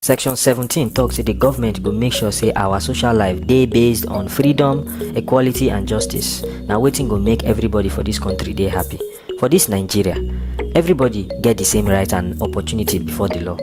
Section 17 talks say the government go make sure say our social life dey based on freedom, equality and justice. Na wetin go make everybody for this country dey happy. For this Nigeria, everybody get the same right and opportunity before the law.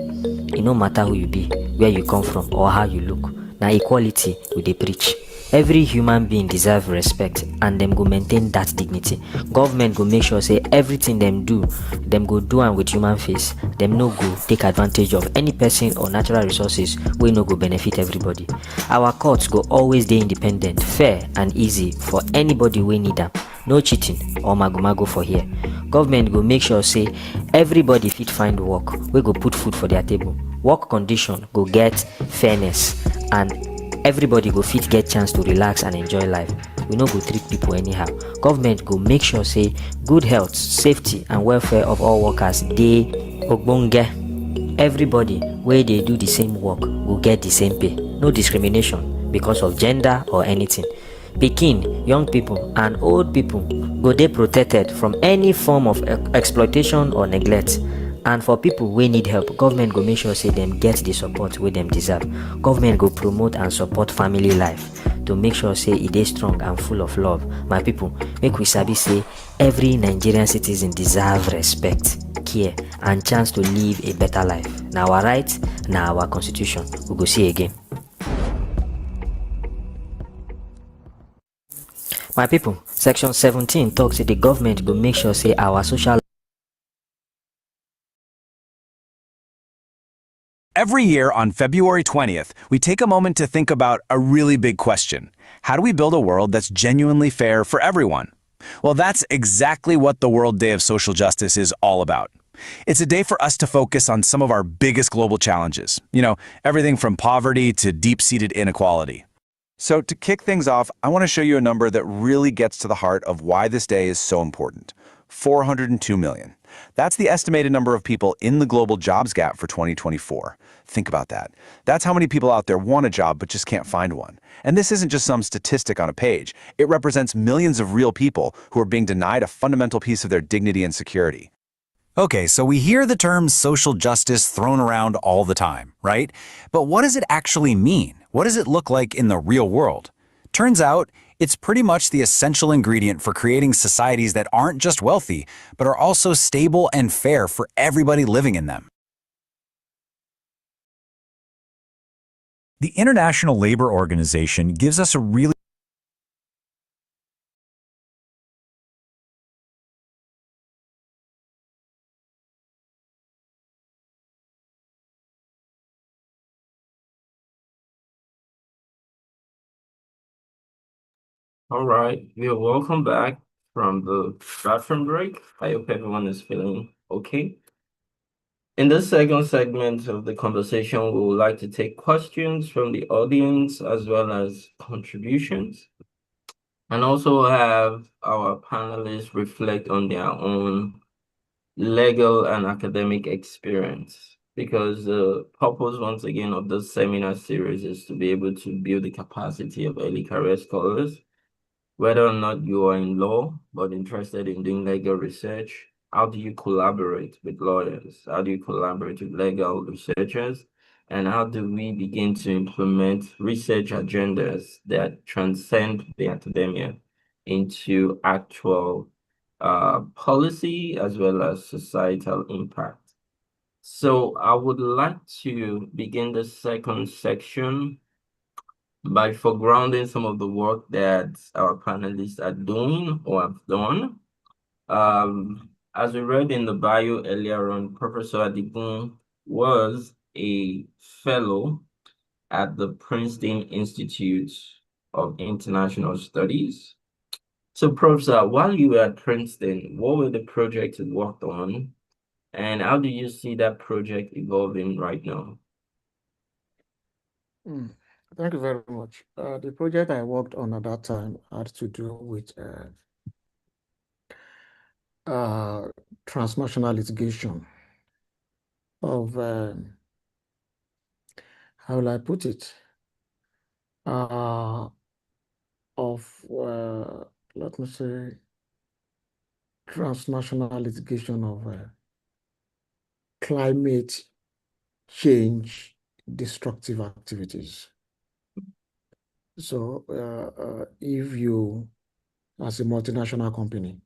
E no matter who you be, where you come from or how you look. Na equality we dey preach. Every human being deserve respect and dem go maintain that dignity. Government go make sure say everything dem do, dem go do am with human face. Dem no go take advantage of any person or natural resources wey no go benefit everybody. Our courts go always dey independent, fair and easy for anybody wey need am. No cheating or mago-mago for here. Government go make sure say everybody fit find work wey go put food for their table. Work condition go get fairness and everybody go fit get chance to relax and enjoy life. We no go treat people anyhow. Government go make sure say good health, safety and welfare of all workers dey ogbonge. Everybody wey dey do the same work go get the same pay. No discrimination because of gender or anything. Pikin, young people and old people go dey protected from any form of exploitation or neglect. And for people wey need help, government go make sure say dem get the support wey dem deserve. Government go promote and support family life to make sure say e dey strong and full of love. My people, make we sabi say every Nigerian citizen deserve respect, care and chance to live a better life. Na our right, na our constitution. We go see again. My people, section 17 talks say the government go make sure say our social. Every year on February 20th, we take a moment to think about a really big question. How do we build a world that's genuinely fair for everyone? Well, that's exactly what the World Day of Social Justice is all about. It's a day for us to focus on some of our biggest global challenges. You know, everything from poverty to deep-seated inequality. So to kick things off, I want to show you a number that really gets to the heart of why this day is so important. 402 million. That's the estimated number of people in the global jobs gap for 2024. Think about that. That's how many people out there want a job but just can't find one. And this isn't just some statistic on a page. It represents millions of real people who are being denied a fundamental piece of their dignity and security. Okay, so we hear the term social justice thrown around all the time, right? But what does it actually mean? What does it look like in the real world? Turns out, it's pretty much the essential ingredient for creating societies that aren't just wealthy, but are also stable and fair for everybody living in them. The International Labor Organization gives us a really All right, we are welcome back from the bathroom break. I hope everyone is feeling okay. In the second segment of the conversation, we would like to take questions from the audience as well as contributions, and also have our panelists reflect on their own legal and academic experience. Because the purpose, once again, of this seminar series is to be able to build the capacity of early career scholars, whether or not you are in law but interested in doing legal research. How do you collaborate with lawyers? How do you collaborate with legal researchers? And how do we begin to implement research agendas that transcend the academia into actual policy as well as societal impact? So I would like to begin the second section by foregrounding some of the work that our panelists are doing or have done. As we read in the bio earlier on, Professor Adigun was a fellow at the Princeton Institute of International Studies. So, Professor, while you were at Princeton, what were the projects you worked on, and how do you see that project evolving right now? Thank you very much. The project I worked on at that time had to do with transnational litigation of, how will I put it, let me say, transnational litigation of climate change destructive activities. So if you, as a multinational company,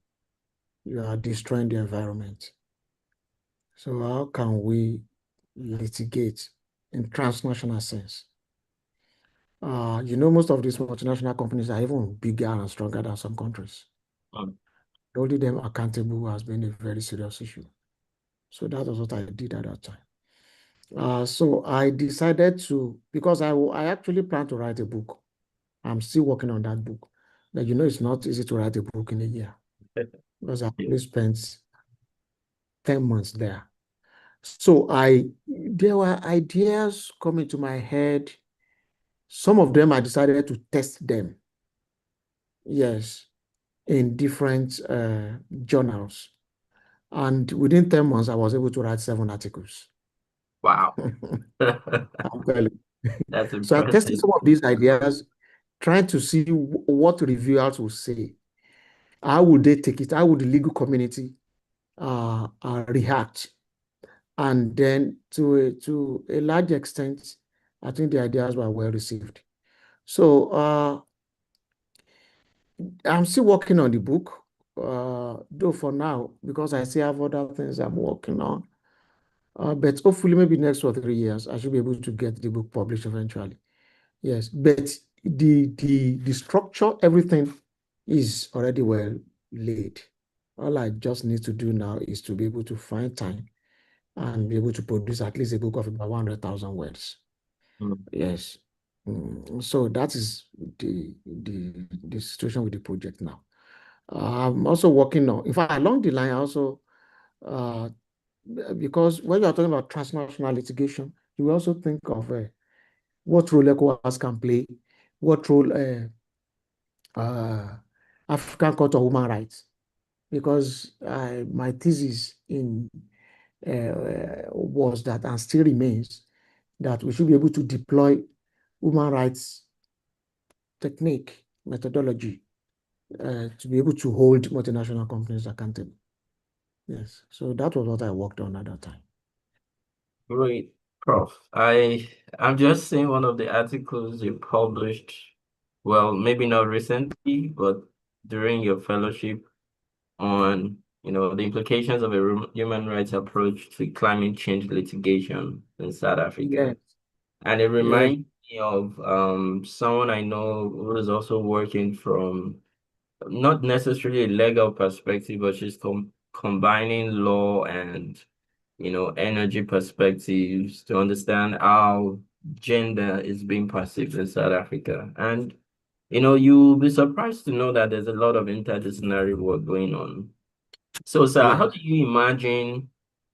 you are destroying the environment, so how can we litigate in transnational sense? Most of these multinational companies are even bigger and stronger than some countries. Holding them accountable has been a very serious issue. So that was what I did at that time. So I decided to, because I actually plan to write a book. I'm still working on that book. But it's not easy to write a book in a year because I only spent 10 months there. So there were ideas coming to my head. Some of them I decided to test them. Yes, in different journals. And within 10 months, I was able to write 7 articles. Wow. I'm telling you. That's So I tested impressive. some of these ideas, trying to see what reviewers will say. How would they take it? How would the legal community react? And then to a large extent, I think the ideas were well received. So I'm still working on the book, though for now, because I still have other things I'm working on. But hopefully maybe next 2 or 3 years, I should be able to get the book published eventually. Yes, but the structure, everything is already well laid. All I just need to do now is to be able to find time and be able to produce at least a book of about 100,000 words. Yes. So that is the situation with the project now. I'm also working on, in fact, along the line, also, because when you are talking about transnational litigation, you also think of what role ECOWAS can play, what role African Court of Human Rights, because my thesis was that, and still remains, that we should be able to deploy human rights technique, methodology, to be able to hold multinational companies accountable. Yes, so that was what I worked on at that time. Great, Prof. I'm just seeing one of the articles you published, well, maybe not recently, but during your fellowship on, the implications of a human rights approach to climate change litigation in South Africa. Yes. And it reminds me of someone I know who is also working from not necessarily a legal perspective, but she's combining law and energy perspectives to understand how gender is being perceived in South Africa. And you'll be surprised to know that there's a lot of interdisciplinary work going on. So, sir, how do you imagine,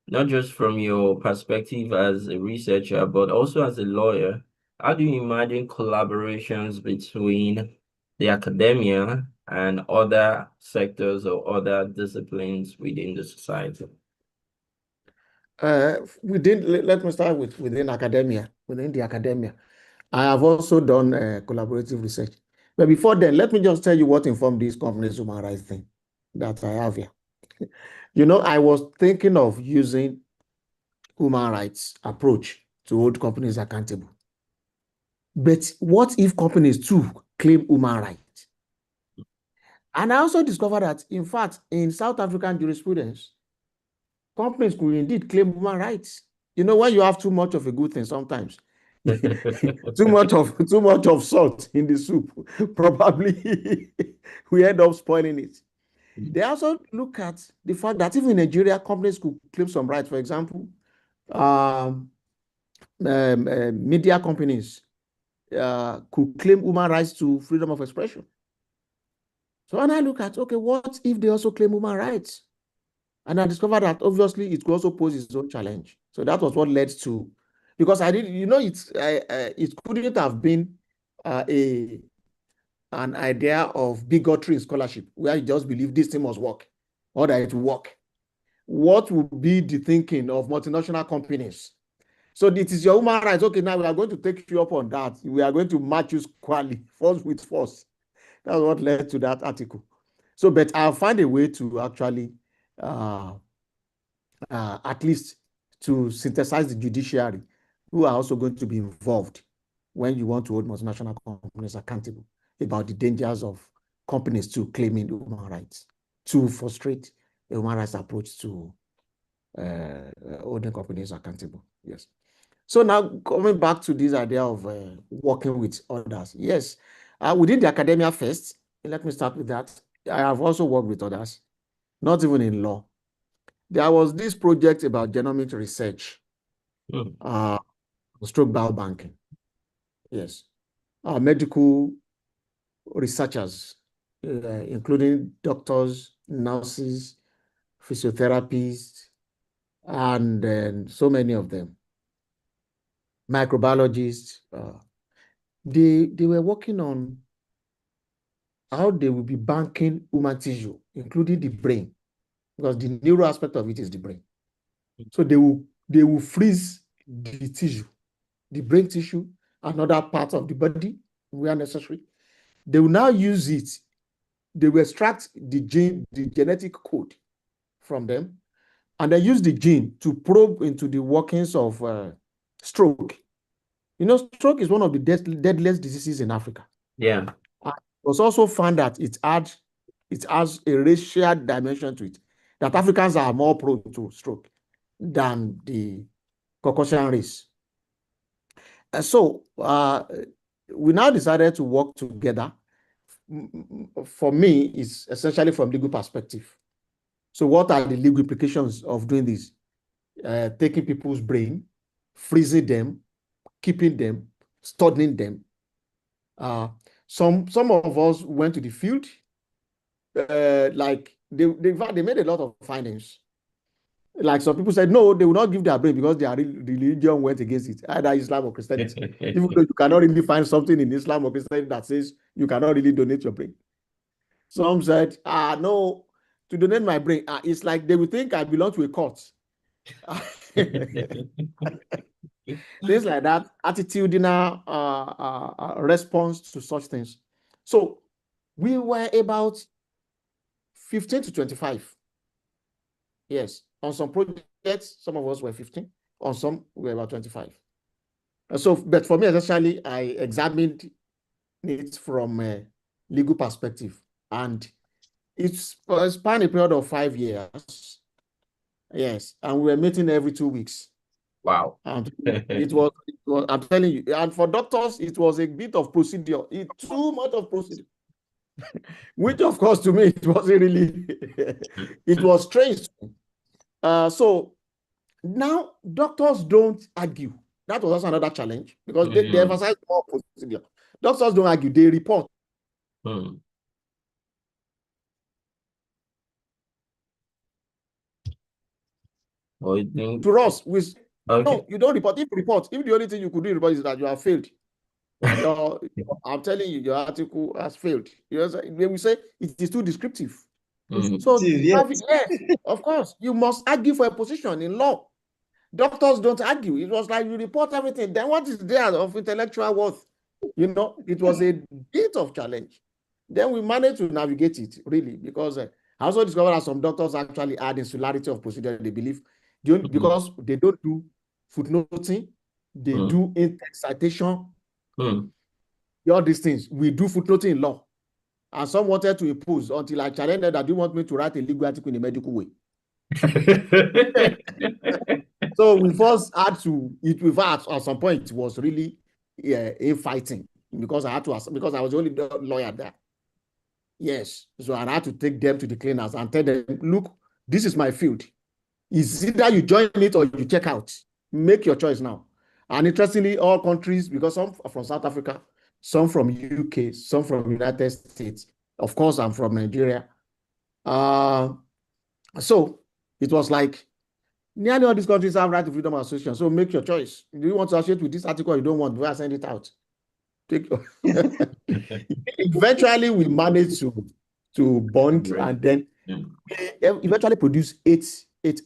not just from your perspective as a researcher, but also as a lawyer, how do you imagine collaborations between the academia and other sectors or other disciplines within the society? Let me start within academia, within the academia. I have also done collaborative research. But before then, let me just tell you what informed this company's human rights thing that I have here. I was thinking of using human rights approach to hold companies accountable. But what if companies too claim human rights? And I also discovered that, in fact, in South African jurisprudence, companies could indeed claim human rights. When you have too much of a good thing, sometimes too much of salt in the soup, probably we end up spoiling it. They also look at the fact that even in Nigeria, companies could claim some rights. For example, media companies could claim human rights to freedom of expression. So when I look at, okay, what if they also claim human rights? And I discovered that obviously it could also pose its own challenge. So that was what led to, because I didn't, it couldn't have been an idea of bigotry in scholarship where you just believe this thing must work or that it will work. What would be the thinking of multinational companies? So it is your human rights. Okay, now we are going to take you up on that. We are going to match you squarely, force with force. That's what led to that article. So, but I'll find a way to actually at least to synthesize the judiciary who are also going to be involved when you want to hold multinational companies accountable about the dangers of companies to claiming human rights, to frustrate a human rights approach to holding companies accountable. Yes. So now coming back to this idea of working with others. Yes, within the academia first, let me start with that. I have also worked with others, not even in law. There was this project about genomic research, stroke biobanking. Yes. Medical researchers, including doctors, nurses, physiotherapists, and so many of them, microbiologists, they were working on how they will be banking human tissue, including the brain, because the neural aspect of it is the brain. So they will freeze the tissue, the brain tissue, and other parts of the body where necessary. They will now use it. They will extract the gene, the genetic code from them, and then use the gene to probe into the workings of stroke. You know, stroke is one of the deadliest diseases in Africa. Yeah. It was also found that it has a racial dimension to it, that Africans are more prone to stroke than the Caucasian race. So we now decided to work together. For me, it's essentially from legal perspective. So what are the legal implications of doing this? Taking people's brain, freezing them, keeping them, studying them. Some of us went to the field. Like they made a lot of findings. Like some people said, no, they will not give their brain because their religion went against it, either Islam or Christianity. Even though you cannot really find something in Islam or Christianity that says you cannot really donate your brain. Some said, no, to donate my brain, it's like they will think I belong to a cult. Things like that, attitudinal response to such things. So we were about 15 to 25. Yes. On some projects, some of us were 15. On some, we were about 25. So, but for me, essentially, I examined it from a legal perspective. And it's spanned a period of 5 years. Yes. And we were meeting every 2 weeks. Wow. And it was, I'm telling you, and for doctors, it was a bit of procedure. Too much of procedure. Which, of course, to me, it wasn't really, it was strange. So now doctors don't argue. That was also another challenge because they emphasize more procedure. Doctors don't argue, they report. To us, no, you don't report. If the only thing you could do report is that you have failed. I'm telling you, your article has failed. When we say it is too descriptive. So, yes, of course, you must argue for a position in law. Doctors don't argue. It was like you report everything. Then what is there of intellectual worth? You know, it was a bit of challenge. Then we managed to navigate it, really, because I also discovered that some doctors actually add insularity of procedure, they believe, because they don't do footnoting, they do in-text citation, all these things. We do footnoting in law. And some wanted to impose until I challenged them that you want me to write a legal article in a medical way. So we first had to, at some point, it was really a fighting because I was the only lawyer there. Yes. So I had to take them to the cleaners and tell them, look, this is my field. It's either you join it or you check out. Make your choice now. And interestingly, all countries, because some are from South Africa, some from UK, some from United States. Of course, I'm from Nigeria. So it was like, nearly all these countries have right to freedom of association. So make your choice. Do you want to associate with this article or you don't want? Do I send it out? Eventually, we managed to bond and then eventually produce eight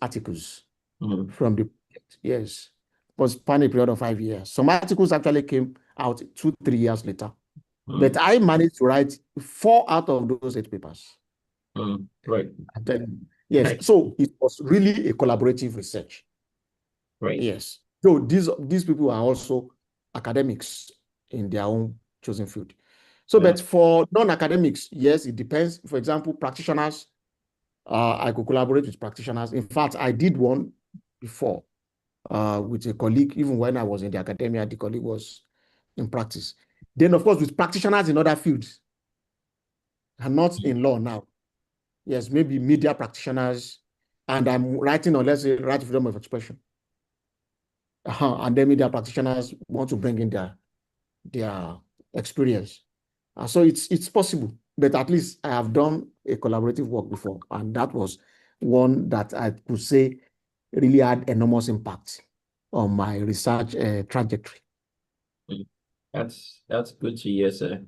articles from the project. Yes. It was span a period of 5 years. Some articles actually came out 2-3 years later. But I managed to write 4 out of those 8 papers. Right. Then, yes. Right. So it was really a collaborative research. Right. Yes. So these people are also academics in their own chosen field. So, Yeah. but for non-academics, yes, it depends. For example, practitioners, I could collaborate with practitioners. In fact, I did one before with a colleague, even when I was in the academia, the colleague was in practice. Then, of course, with practitioners in other fields, and not in law now. Yes, maybe media practitioners, and I'm writing on, let's say, right to freedom of expression. And then media practitioners want to bring in their experience. So it's possible, but at least I have done a collaborative work before, and that was one that I could say really had enormous impact on my research trajectory. That's good to hear, sir.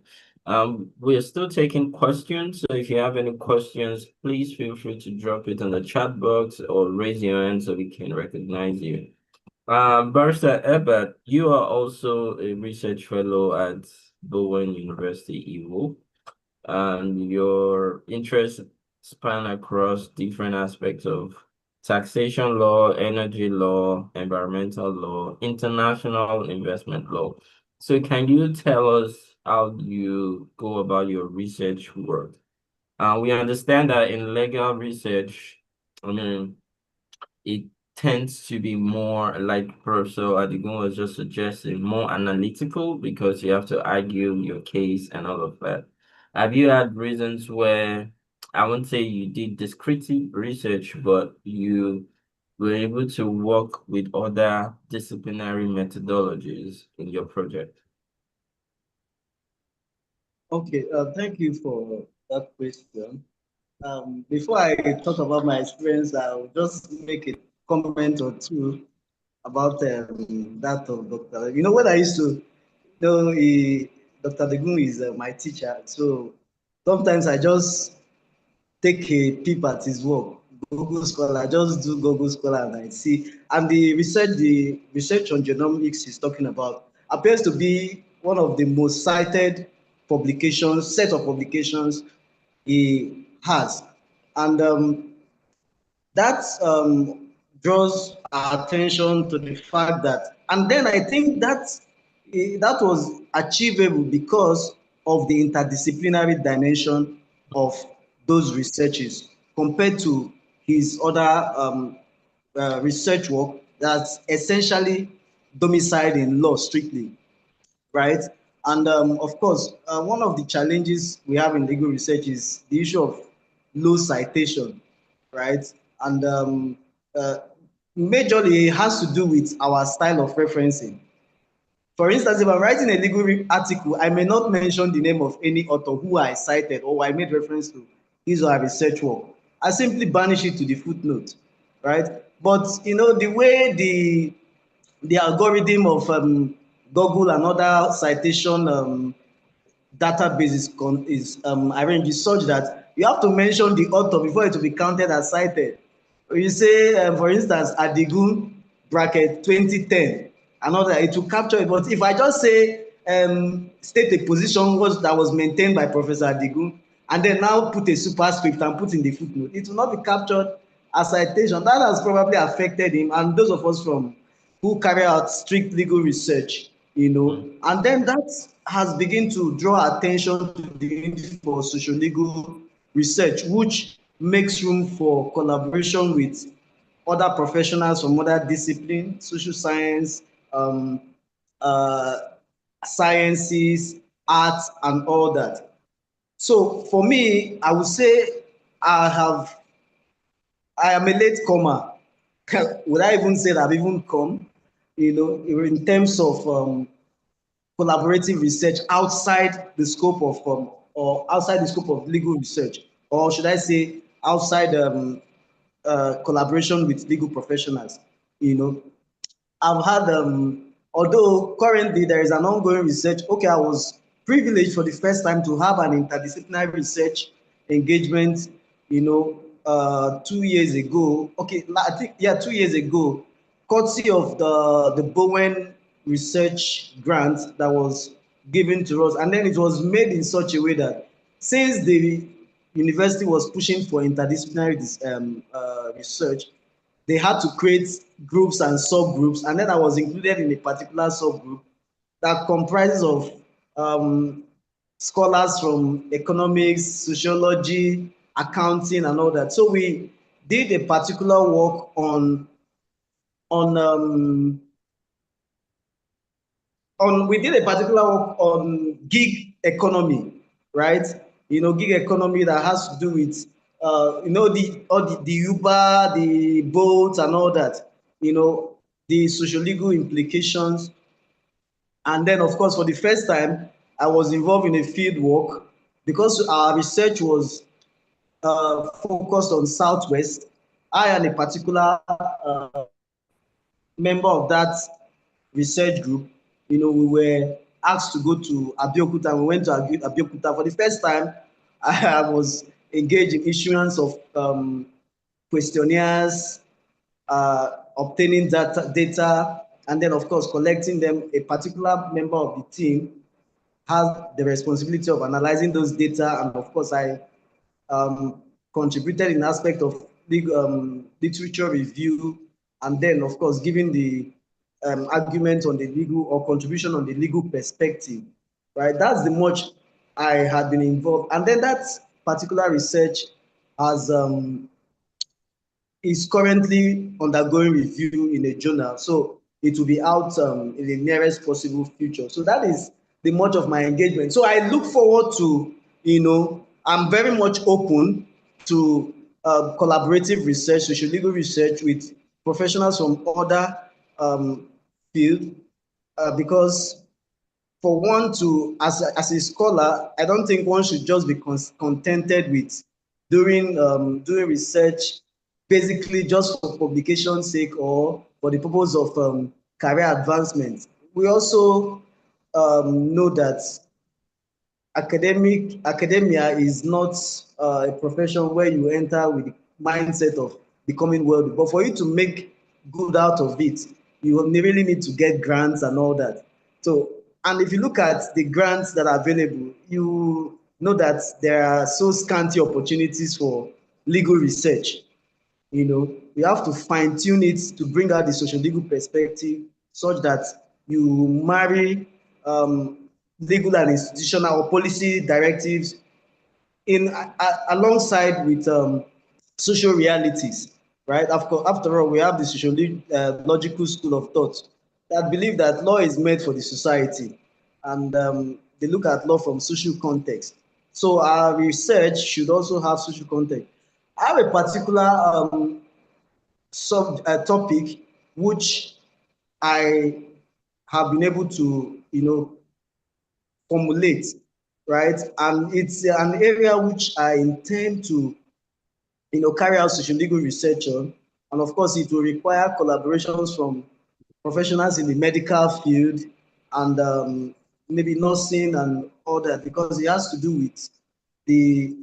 We're still taking questions, so if you have any questions, please feel free to drop it in the chat box or raise your hand so we can recognize you. Barrister Ebert, you are also a research fellow at Bowen University, Iwo, and your interests span across different aspects of taxation law, energy law, environmental law, international investment law. So can you tell us how you go about your research work? We understand that in legal research, I mean, it tends to be more, like Professor Adigun was just suggesting, more analytical because you have to argue your case and all of that. Have you had reasons where, I wouldn't say you did descriptive research, but you were able to work with other disciplinary methodologies in your project? Okay, thank you for that question. Before I talk about my experience, I'll just make a comment or two about that of Dr. You know what I used to know, Dr. Degun is my teacher, so sometimes I just take a peep at his work. Google Scholar, just do Google Scholar and I see. And the research on genomics he's talking about appears to be one of the most cited set of publications he has. And that draws our attention to the fact that, and then I think that was achievable because of the interdisciplinary dimension of those researches compared to his other research work that's essentially domiciled in law strictly, right? And of course, one of the challenges we have in legal research is the issue of low citation, right? And majorly it has to do with our style of referencing. For instance, if I'm writing a legal article, I may not mention the name of any author who I cited or I made reference to his or her research work. I simply banish it to the footnote, right? But you know, the way the algorithm of Google and other citation database is arranged is such that you have to mention the author before it will be counted as cited. You say, for instance, Adigun bracket 2010, another, it will capture it. But if I just say, state a position that was maintained by Professor Adigun, and then now put a superscript and put in the footnote, it will not be captured as citation. That has probably affected him and those of us who carry out strict legal research, you know, and then that has begun to draw attention to the need for social legal research, which makes room for collaboration with other professionals from other disciplines, social science, um, uh, sciences, arts, and all that. So for me, I would say I am a late comer. Would I even say that I've even come, you know, in terms of collaborative research outside the scope of or outside the scope of legal research, or should I say outside collaboration with legal professionals. You know, I've had although currently there is an ongoing research. Okay, I was privileged for the first time to have an interdisciplinary research engagement, you know, 2 years ago. Okay, I think, yeah, 2 years ago, courtesy of the Bowen research grant that was given to us, and then it was made in such a way that since the university was pushing for interdisciplinary research, they had to create groups and subgroups, and then I was included in a particular subgroup that comprises of scholars from economics, sociology, accounting, and all that. So we did a particular work on we did a particular work on gig economy, right? Gig economy that has to do with the Uber, the Bolt, and all that. The social legal implications. And then, of course, for the first time, I was involved in a field work because our research was focused on Southwest. I and a particular member of that research group, we were asked to go to Abeokuta. We went to Abeokuta for the first time. I was engaged in issuance of questionnaires, obtaining data, and then, of course, collecting them. A particular member of the team has the responsibility of analyzing those data, and of course, I contributed in aspect of literature review, and then, of course, giving the argument on the legal or contribution on the legal perspective, right? That's the much I had been involved. And then that particular research is currently undergoing review in a journal. So it will be out in the nearest possible future. So that is the much of my engagement. So I look forward to, I'm very much open to collaborative research, social legal research with professionals from other field, because for one to, as a scholar, I don't think one should just be contented with doing research basically just for publication's sake or for the purpose of career advancement. We also know that academia is not a profession where you enter with the mindset of becoming wealthy, but for you to make good out of it, you really need to get grants and all that. So, and if you look at the grants that are available, you know that there are so scanty opportunities for legal research. You have to fine tune it to bring out the social legal perspective such that you marry legal and institutional or policy directives alongside with social realities, right? After all, we have the sociological school of thought that believe that law is made for the society, and they look at law from social context. So our research should also have social context. I have a particular topic which I have been able to, formulate, right? And it's an area which I intend to, carry out social legal research on. And of course, it will require collaborations from professionals in the medical field and maybe nursing and all that, because it has to do with the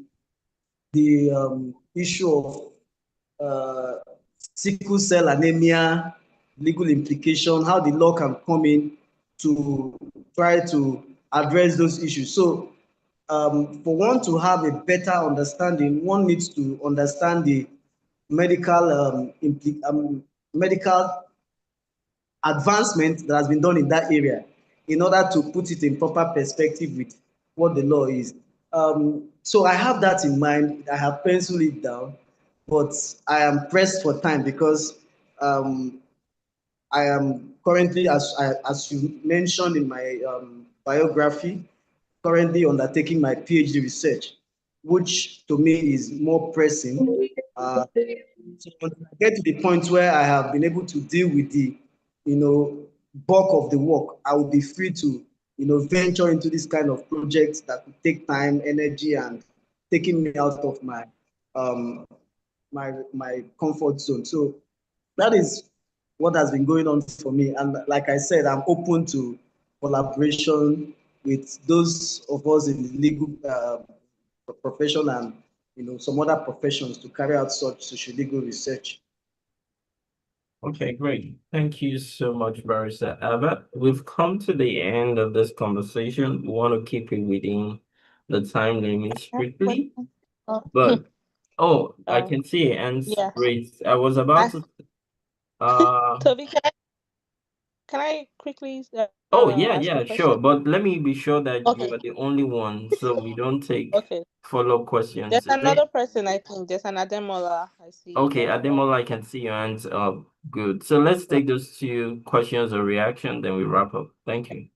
issue of sickle cell anemia, legal implication, how the law can come in to try to address those issues. So for one to have a better understanding, one needs to understand the medical advancement that has been done in that area in order to put it in proper perspective with what the law is. So I have that in mind. I have penciled it down, but I am pressed for time because I am currently, as you mentioned in my biography, currently undertaking my PhD research, which to me is more pressing. So when I get to the point where I have been able to deal with the, bulk of the work, I will be free to, venture into this kind of projects that could take time, energy, and taking me out of my my comfort zone. So that is what has been going on for me. And like I said, I'm open to collaboration with those of us in the legal profession and some other professions to carry out such social legal research. Okay, great. Thank you so much, Barrister Albert. We've come to the end of this conversation. We want to keep it within the time limit strictly. But I can see hands Yes. raised. I was about to Toby, can I quickly Oh, yeah, ask a yeah, question? sure. But let me be sure that you Okay, are the only one, so we don't take okay. follow-up There's questions. another person, I think. There's an Ademola. I see Okay, as well. Ademola, I can see your hands up. Good. So let's take those two questions or reaction, then we wrap up. Thank you.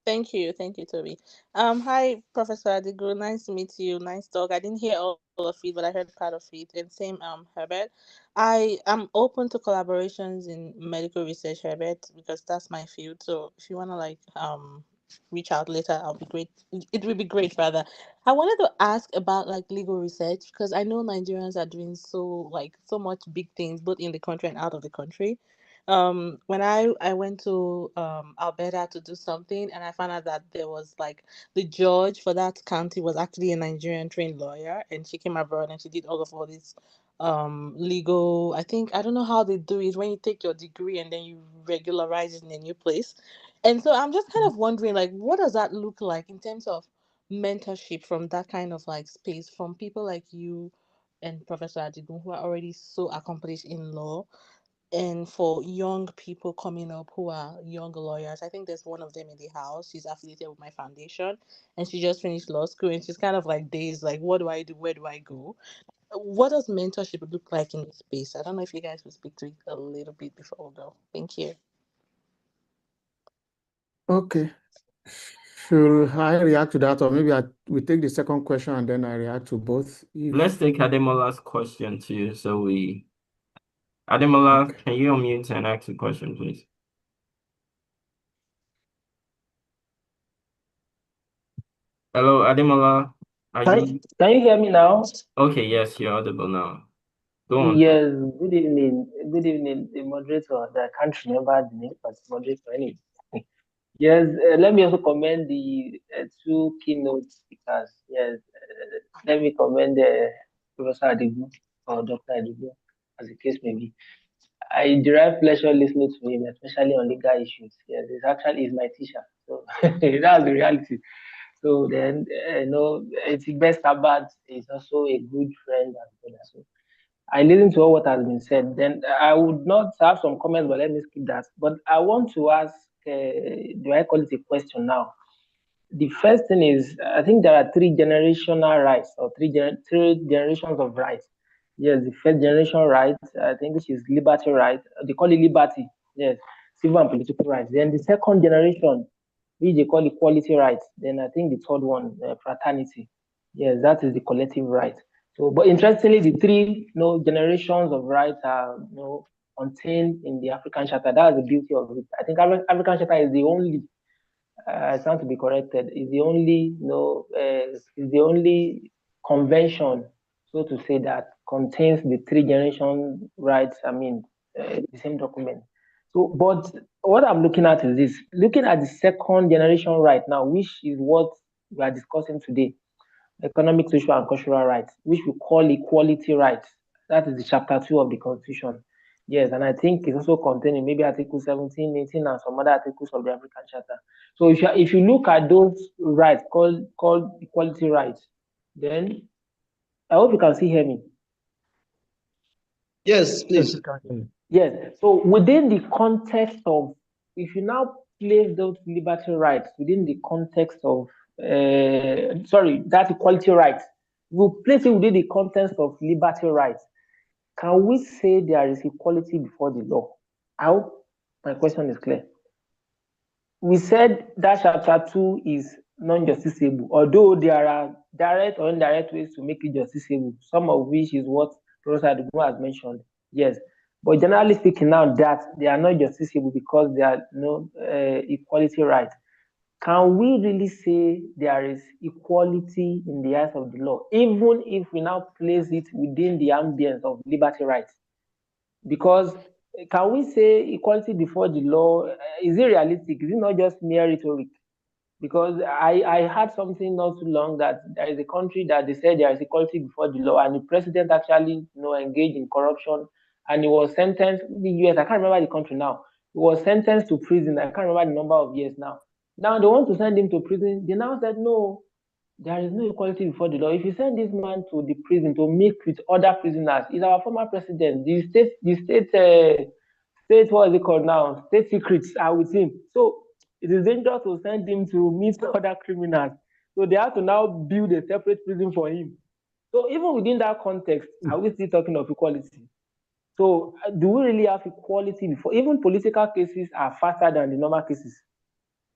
Thank you, Toby. Hi, Professor Adigo. Nice to meet you. Nice talk. I didn't hear all of it, but I heard part of it. And same, Herbert. I am open to collaborations in medical research, Herbert, because that's my field. So if you wanna reach out later, I'll be great. It would be great, rather. I wanted to ask about like legal research because I know Nigerians are doing so much big things both in the country and out of the country. When I went to Alberta to do something, and I found out that there was like the judge for that county was actually a Nigerian trained lawyer, and she came abroad and she did all this legal. I think I don't know how they do it when you take your degree and then you regularize it in a new place. And so I'm just kind of wondering, like, what does that look like in terms of mentorship from that kind of like space from people like you and Professor Adigun who are already so accomplished in law, and for young people coming up who are young lawyers. I think there's one of them in the house. She's affiliated with my foundation and she just finished law school and she's kind of like dazed, like, what do I do? Where do I go? What does mentorship look like in this space? I don't know if you guys will speak to it a little bit before we go. Thank you. Okay. Should I react to that, or maybe we take the second question and then I react to both? Let's take Ademola's question too. Ademola, Okay. can you unmute and ask the question, please? Hello, Ademola. Are you Can you hear me now? okay? Yes, you're audible now. Go on. Yes, good evening. Good evening, the moderator. I can't remember the name, but moderator anyway. Yes, let me also commend the two keynote speakers. Yes, let me commend Professor Adigu or Dr. Adigu, as the case may be. I derive pleasure listening to him, especially on legal issues. Yes, he's my teacher. So that's the reality. So then, it's best Sabbath is also a good friend and brother. So I listen to all what has been said. Then I would not have some comments, but let me skip that. But I want to ask, do I call it a question now? The first thing is, I think there are three generational rights or three generations of rights. Yes, the first generation right, I think, which is liberty right. They call it liberty. Yes, civil and political rights. Then the second generation, which they call equality rights. Then I think the third one, fraternity. Yes, that is the collective right. So, but interestingly, the three generations of rights are contained in the African Charter. That's the beauty of it. I think African Charter is the only. I stand to be corrected. Is the only is the only convention, so to say, that contains the three generation rights. I mean, the same document. So, but what I'm looking at is this: looking at the second generation right now, which is what we are discussing today, economic, social, and cultural rights, which we call equality rights. That is the chapter 2 of the Constitution. Yes, and I think it's also contained in maybe Article 17, 18, and some other articles of the African Charter. So if you look at those rights called equality rights, then I hope you can still hear me. Yes, please. Yes. So within the context of, if you now place those liberty rights within the context of, that equality rights, we place it within the context of liberty rights. Can we say there is equality before the law? I hope my question is clear. We said that chapter 2 is non-justiciable, although there are direct or indirect ways to make it justiciable, some of which is what Professor Adigun has mentioned. Yes. But generally speaking, now that they are not justiciable because there are no equality rights, can we really say there is equality in the eyes of the law, even if we now place it within the ambience of liberty rights? Because can we say equality before the law? Is it realistic? Is it not just mere rhetoric? Because I heard something not too long that there is a country that they said there is equality before the law, and the president actually engaged in corruption, and he was sentenced. The US, I can't remember the country now. He was sentenced to prison. I can't remember the number of years now. Now they want to send him to prison. They now said no, there is no equality before the law. If you send this man to the prison to meet with other prisoners, he's our former president. The state state, what is it called now? State secrets are with him. So it is dangerous to send him to meet other criminals. So they have to now build a separate prison for him. So even within that context, are we still talking of equality? So do we really have equality before? Even political cases are faster than the normal cases.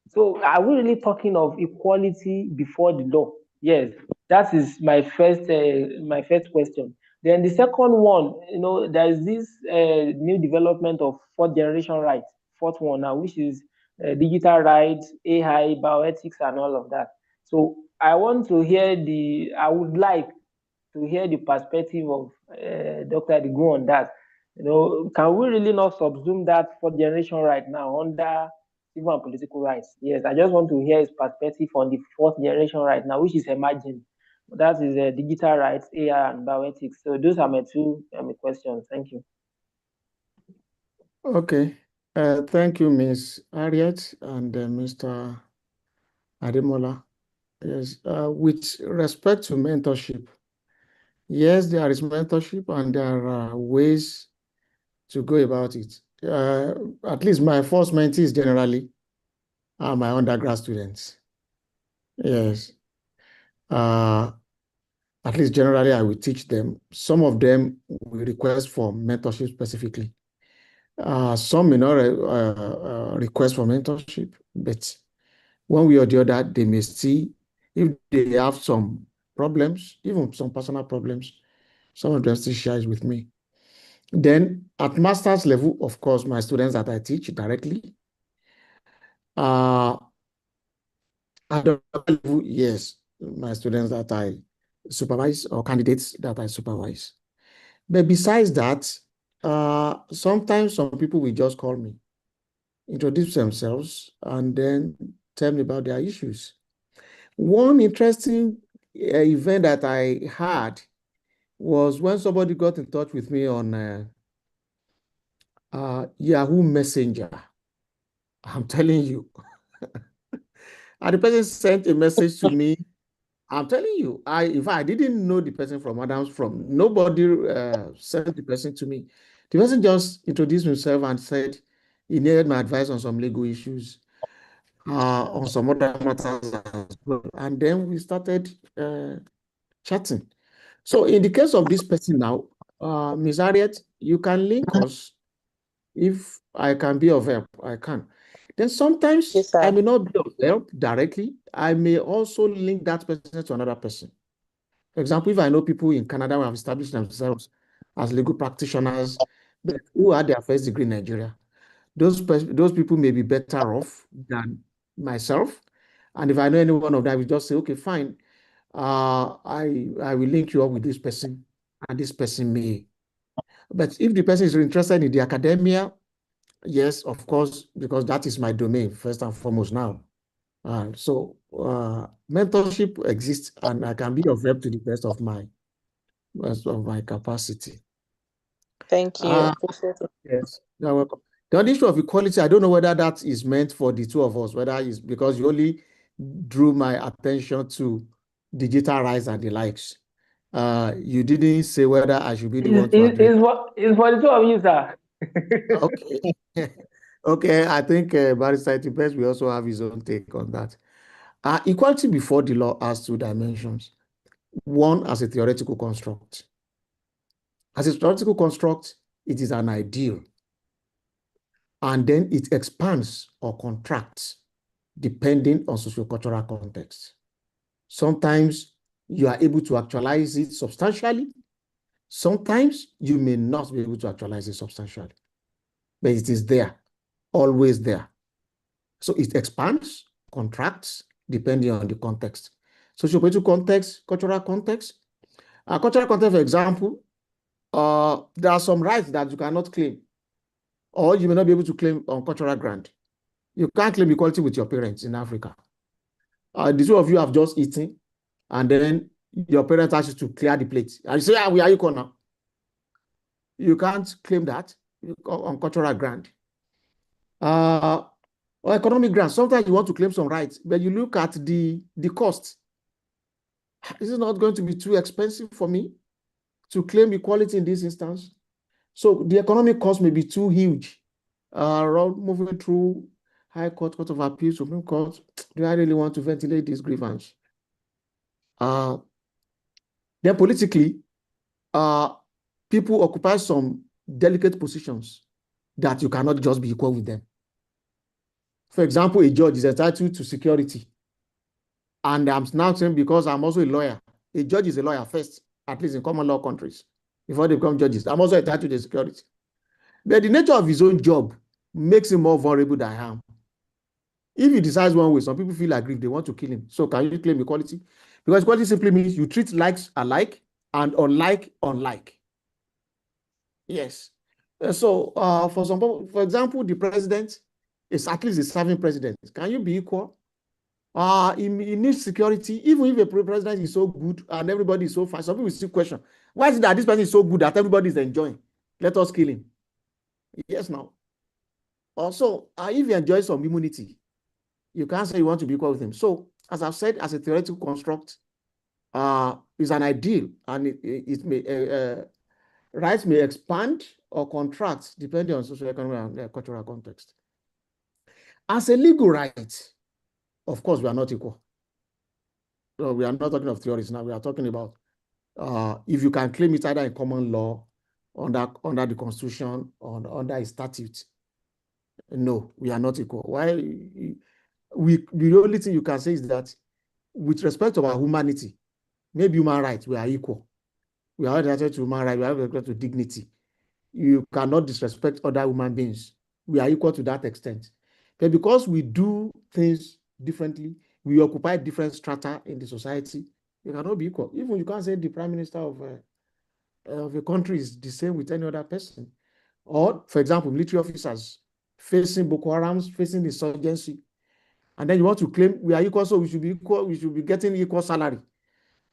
So are we really talking of equality before the law? Yes, that is my first question. Then the second one, there is this new development of fourth generation rights, fourth one now, which is digital rights, AI, bioethics, and all of that. So I would like to hear the perspective of Dr. Adigun on that. Can we really not subsume that fourth generation right now under civil and political rights? Yes, I just want to hear his perspective on the fourth generation right now, which is emerging. That is digital rights, AI, and bioethics. So those are my two questions. Thank you. Okay. Thank you, Ms. Harriet and Mr. Ademola. Yes, with respect to mentorship, yes, there is mentorship and there are ways to go about it. At least my first mentees generally are my undergrad students. Yes. At least generally I will teach them. Some of them will request for mentorship specifically. Some may not request for mentorship, but one way or the other, they may see if they have some problems, even some personal problems, some of them still share it with me. Then at master's level, of course, my students that I teach directly. At the level, yes, my students that I supervise or candidates that I supervise. But besides that, sometimes some people will just call me, introduce themselves, and then tell me about their issues. One interesting event that I had was when somebody got in touch with me on Yahoo Messenger. I'm telling you. And the person sent a message to me. I'm telling you, if I didn't know the person from Adams, nobody sent the person to me. The person just introduced himself and said he needed my advice on some legal issues, on some other matters as well. And then we started chatting. So in the case of this person now, Ms. Harriet, you can link us. If I can be of help, I can. Then sometimes Yes, sir. I may not be of help directly. I may also link that person to another person. For example, if I know people in Canada who have established themselves as legal practitioners, but who had their first degree in Nigeria, those people may be better off than myself. And if I know any one of them, I will just say, okay, fine. I will link you up with this person, and this person may. But if the person is interested in the academia, yes, of course, because that is my domain, first and foremost now. So mentorship exists, and I can be of help to the best of my capacity. Thank you. Appreciate it. Yes, you're welcome. The other issue of equality, I don't know whether that is meant for the two of us, whether it's because you only drew my attention to digital rights and the likes. You didn't say whether I should be the one to address. It's for the two of you, sir. Okay. Okay, I think Barrister Tibes will also have his own take on that. Equality before the law has two dimensions. One, as a theoretical construct. As a theoretical construct, it is an ideal. And then it expands or contracts depending on sociocultural context. Sometimes you are able to actualize it substantially. Sometimes you may not be able to actualize it substantially. But it is there, always there. So it expands, contracts, depending on the context. Sociopolitical context, cultural context. Cultural context, for example, there are some rights that you cannot claim, or you may not be able to claim on cultural ground. You can't claim equality with your parents in Africa. The two of you have just eaten, and then your parents ask you to clear the plate. And you say, we are equal now. You can't claim that on cultural ground. Or economic ground. Sometimes you want to claim some rights, but you look at the cost. Is it not going to be too expensive for me to claim equality in this instance? So the economic cost may be too huge moving through High Court, Court of Appeal, Supreme Court. Do I really want to ventilate this grievance? Then politically, people occupy some delicate positions that you cannot just be equal with them. For example, a judge is entitled to security. And I'm now saying, because I'm also a lawyer, a judge is a lawyer first, at least in common law countries, before they become judges. I'm also entitled to security. But the nature of his own job makes him more vulnerable than I am. If he decides one way, some people feel aggrieved, they want to kill him. So can you claim equality? Because equality simply means you treat likes alike and unlike unlike. Yes. So for some people, for example, the president is at least a serving president. Can you be equal? He needs security. Even if a president is so good and everybody is so fine, some people still question, why is it that this person is so good that everybody is enjoying? Let us kill him. Yes, now. Also, if he enjoys some immunity, you can't say you want to be equal with him. So, as I've said, as a theoretical construct, is an ideal, and it may rights may expand or contract depending on socioeconomic and cultural context. As a legal right, of course, we are not equal. So we are not talking of theories now. We are talking about if you can claim it either in common law, under the Constitution, or under a statute. No, we are not equal. Why? The only thing you can say is that with respect to our humanity, maybe human rights, we are equal. We are entitled to human rights, we are entitled to dignity. You cannot disrespect other human beings. We are equal to that extent. But because we do things differently, we occupy different strata in the society, you cannot be equal. Even you can't say the prime minister of a country is the same with any other person. Or, for example, military officers facing Boko Haram, facing insurgency, and then you want to claim we are equal, so we should be equal, we should be getting equal salary,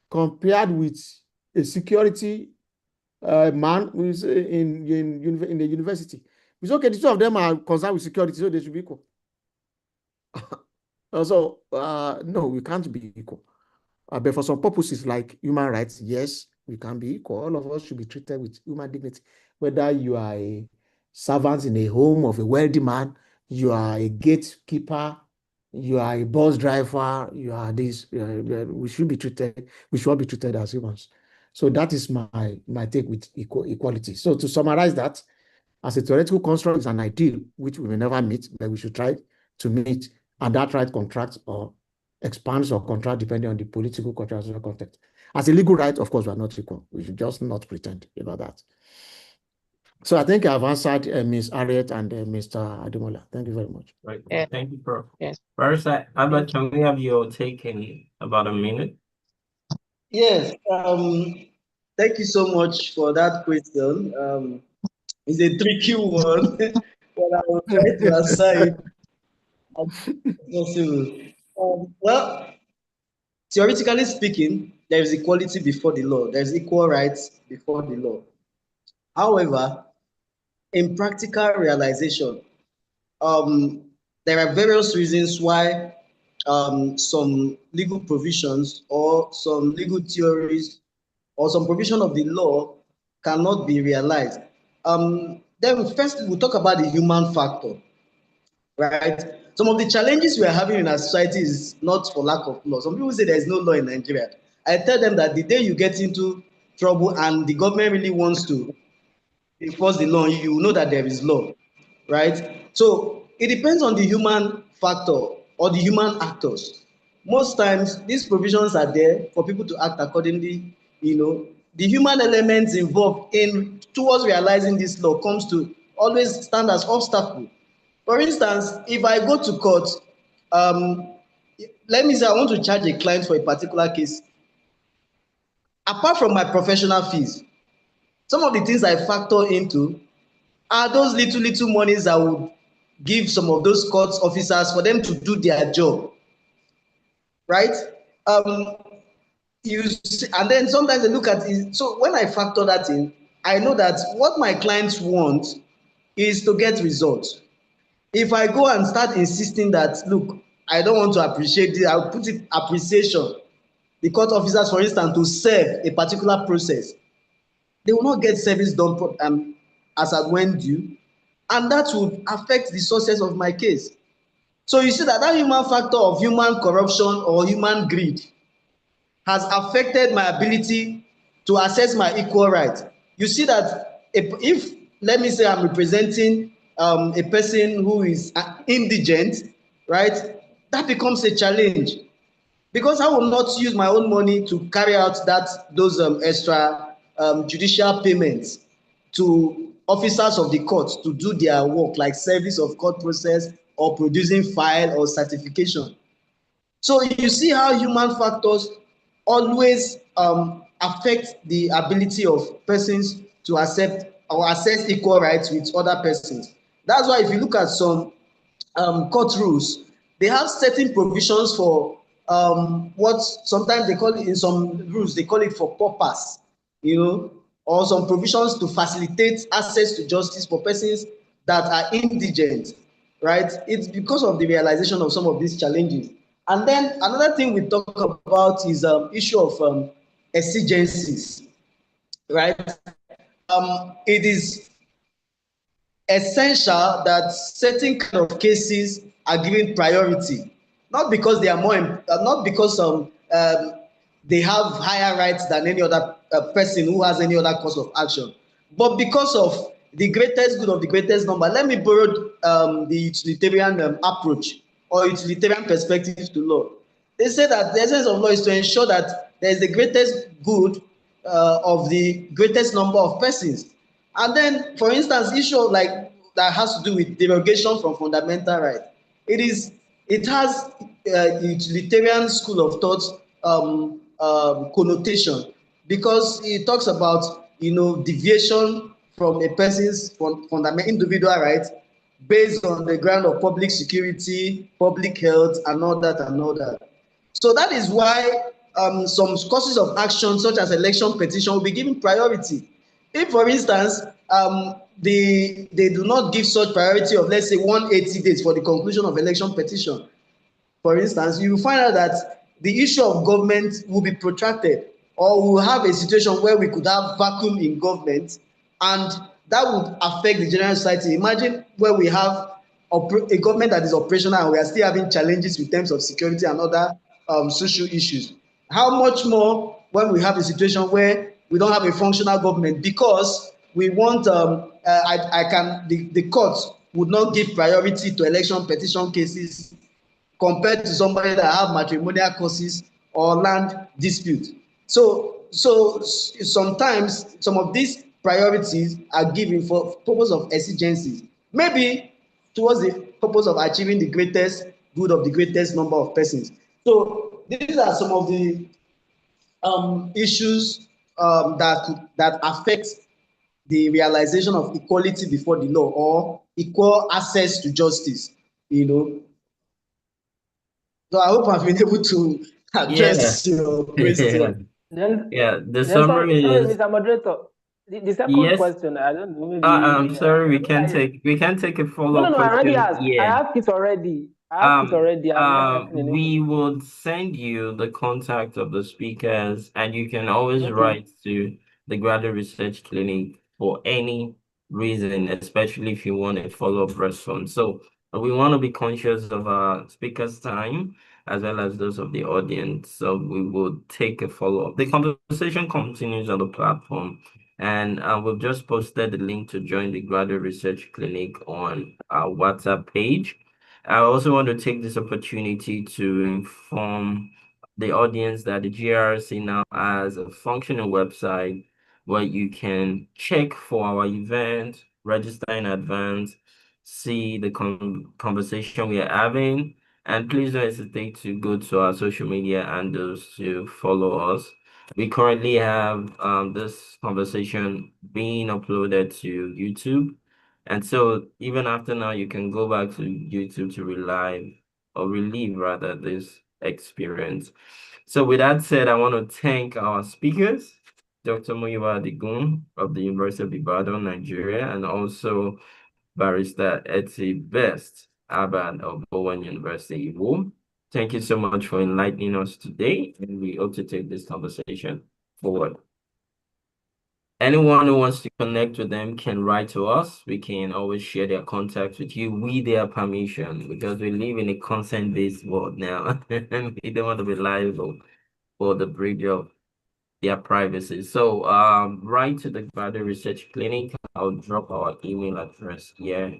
compared with a security man who is in the university. It's okay, the two of them are concerned with security, so they should be equal. So, no, we can't be equal. But for some purposes like human rights, yes, we can be equal. All of us should be treated with human dignity. Whether you are a servant in a home of a wealthy man, you are a gatekeeper, you are a bus driver, you are this, we should be treated, we should all be treated as humans. So that is my take with equality. So to summarize that, as a theoretical construct, is an ideal which we may never meet, but we should try to meet, and that right contracts or expands or contracts depending on the political, cultural, social context. As a legal right, of course, we are not equal. We should just not pretend about that. So I think I've answered Ms. Harriet and Mr. Ademola. Thank you very much. Right. Yeah. Thank you, Prof. Yes. First, Albert, can we have your take in about a minute? Yes. Thank you so much for that question. It's a tricky one, but I will try to answer it as possible. Well, theoretically speaking, there is equality before the law. There is equal rights before the law. However, in practical realization, there are various reasons why some legal provisions or some legal theories or some provision of the law cannot be realized. Then first we'll talk about the human factor, right? Some of the challenges we are having in our society is not for lack of law. Some people say there is no law in Nigeria. I tell them that the day you get into trouble and the government really wants to enforce the law, you know that there is law, right? So it depends on the human factor or the human actors. Most times these provisions are there for people to act accordingly. You know, the human elements involved in towards realizing this law comes to always stand as obstacle. For instance, if I go to court, let me say I want to charge a client for a particular case. Apart from my professional fees, some of the things I factor into are those little monies I would give some of those court officers for them to do their job, right? And then sometimes they look at it. So when I factor that in, I know that what my clients want is to get results. If I go and start insisting that, look, I don't want to appreciate it, I'll put it appreciation. The court officers, for instance, to serve a particular process, they will not get service done as at when due. and that would affect the success of my case. So you see that that human factor of human corruption or human greed has affected my ability to assess my equal right. You see that if let me say I'm representing a person who is indigent, right, that becomes a challenge, because I will not use my own money to carry out those extra judicial payments to officers of the court to do their work, like service of court process or producing file or certification. So you see how human factors always affect the ability of persons to accept or assess equal rights with other persons. That's why if you look at some court rules, they have certain provisions for what sometimes they call it, in some rules they call it for purpose, or some provisions to facilitate access to justice for persons that are indigent, right? It's because of the realization of some of these challenges. And then another thing we talk about is issue of exigencies, right? It is essential that certain kind of cases are given priority, not because they are not because they have higher rights than any other person who has any other cause of action, but because of the greatest good of the greatest number. Let me borrow the utilitarian approach or utilitarian perspective to law. They say that the essence of law is to ensure that there is the greatest good of the greatest number of persons. And then, for instance, issue like that has to do with derogation from fundamental right. It has utilitarian school of thought connotation, because it talks about deviation from a person's fundamental individual rights based on the ground of public security, public health, and all that and all that. So that is why some courses of action, such as election petition, will be given priority. If, for instance, they do not give such priority of, let's say, 180 days for the conclusion of election petition, for instance, you will find out that the issue of government will be protracted, or we will have a situation where we could have vacuum in government, and that would affect the general society. Imagine where we have a government that is operational and we are still having challenges in terms of security and other social issues. How much more when we have a situation where we don't have a functional government, because we want the courts would not give priority to election petition cases compared to somebody that have matrimonial causes or land dispute. So sometimes some of these priorities are given for purpose of exigencies, maybe towards the purpose of achieving the greatest good of the greatest number of persons. So these are some of the issues that affect the realization of equality before the law or equal access to justice. So I hope I've been able to address your question. Yeah, the Sorry, summary is Mr. Moderator. The second yes. question, I don't know. Maybe I'm sorry, we can't take a No, follow-up I already question. asked. I Yeah. asked it already. I'm not getting We any. would send you the contact of the speakers, and you can always Okay. write to the Graduate Research Clinic for any reason, especially if you want a follow-up response. So we want to be conscious of our speakers' time as well as those of the audience. So we will take a follow-up. The conversation continues on the platform, and we've just posted the link to join the Graduate Research Clinic on our WhatsApp page. I also want to take this opportunity to inform the audience that the GRC now has a functional website where you can check for our event, register in advance, see the conversation we are having, and please don't hesitate to go to our social media handles to follow us. We currently have this conversation being uploaded to YouTube. And so even after now, you can go back to YouTube to relive rather this experience. So with that said, I want to thank our speakers, Dr. Muyiwa Adigun of the University of Ibadan, Nigeria, and also Barrister Etsy Best Abad of Bowen University, Iwo. Thank you so much for enlightening us today, and we hope to take this conversation forward. Anyone who wants to connect with them can write to us. We can always share their contact with you with their permission, because we live in a consent-based world now. And we don't want to be liable for the breach of their privacy. So write to the Graduate Research Clinic. I'll drop our email address here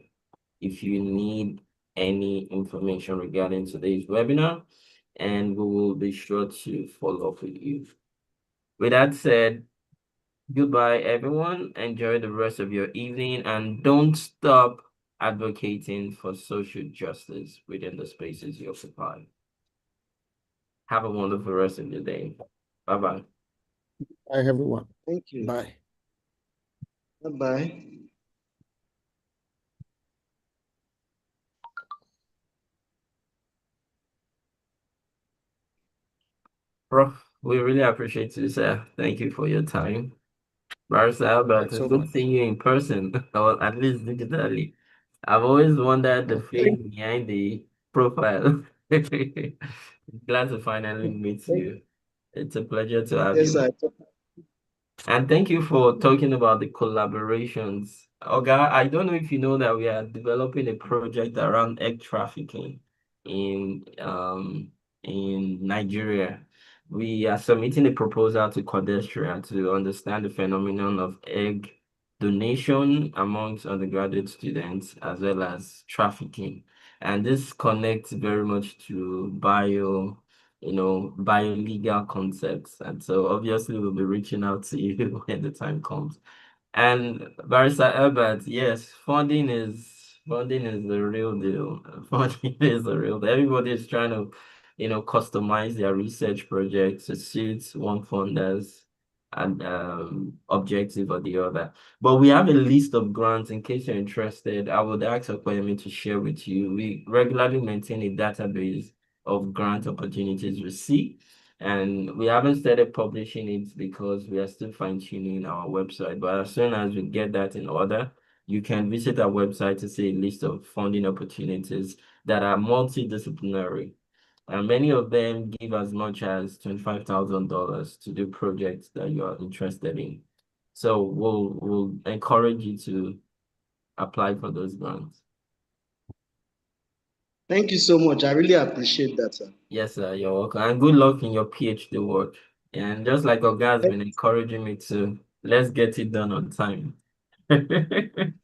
if you need any information regarding today's webinar, and we will be sure to follow up with you. With that said, goodbye, everyone. Enjoy the rest of your evening, and don't stop advocating for social justice within the spaces you occupy. Have a wonderful rest of your day. Bye-bye. Bye, everyone. Thank you. Bye. Bye-bye. Prof, we really appreciate you, sir. Thank you for your time. Barrister Albert, it's So good much. seeing you in person, or at least digitally. I've always wondered the face behind the profile. Glad to finally meet you. It's a pleasure to have Yes, you. sir. And thank you for talking about the collaborations. Oga, I don't know if you know that we are developing a project around egg trafficking in Nigeria. We are submitting a proposal to Codestria to understand the phenomenon of egg donation amongst undergraduate students as well as trafficking. And this connects very much to biolegal concepts. And so obviously we'll be reaching out to you when the time comes. And Barrister Albert, yes, funding is the real deal. Funding is the real deal. Everybody is trying to, customize their research projects to suit one funder's and objective or the other. But we have a list of grants in case you're interested. I would ask Okoyemi to share with you. We regularly maintain a database of grant opportunities we see. And we haven't started publishing it because we are still fine-tuning our website. But as soon as we get that in order, you can visit our website to see a list of funding opportunities that are multidisciplinary. And many of them give as much as $25,000 to do projects that you are interested in. So we'll encourage you to apply for those grants. Thank you so much. I really appreciate that, sir. Yes, sir, you're welcome. And good luck in your PhD work. And just like Oga has been encouraging me to, let's get it done on time. Thank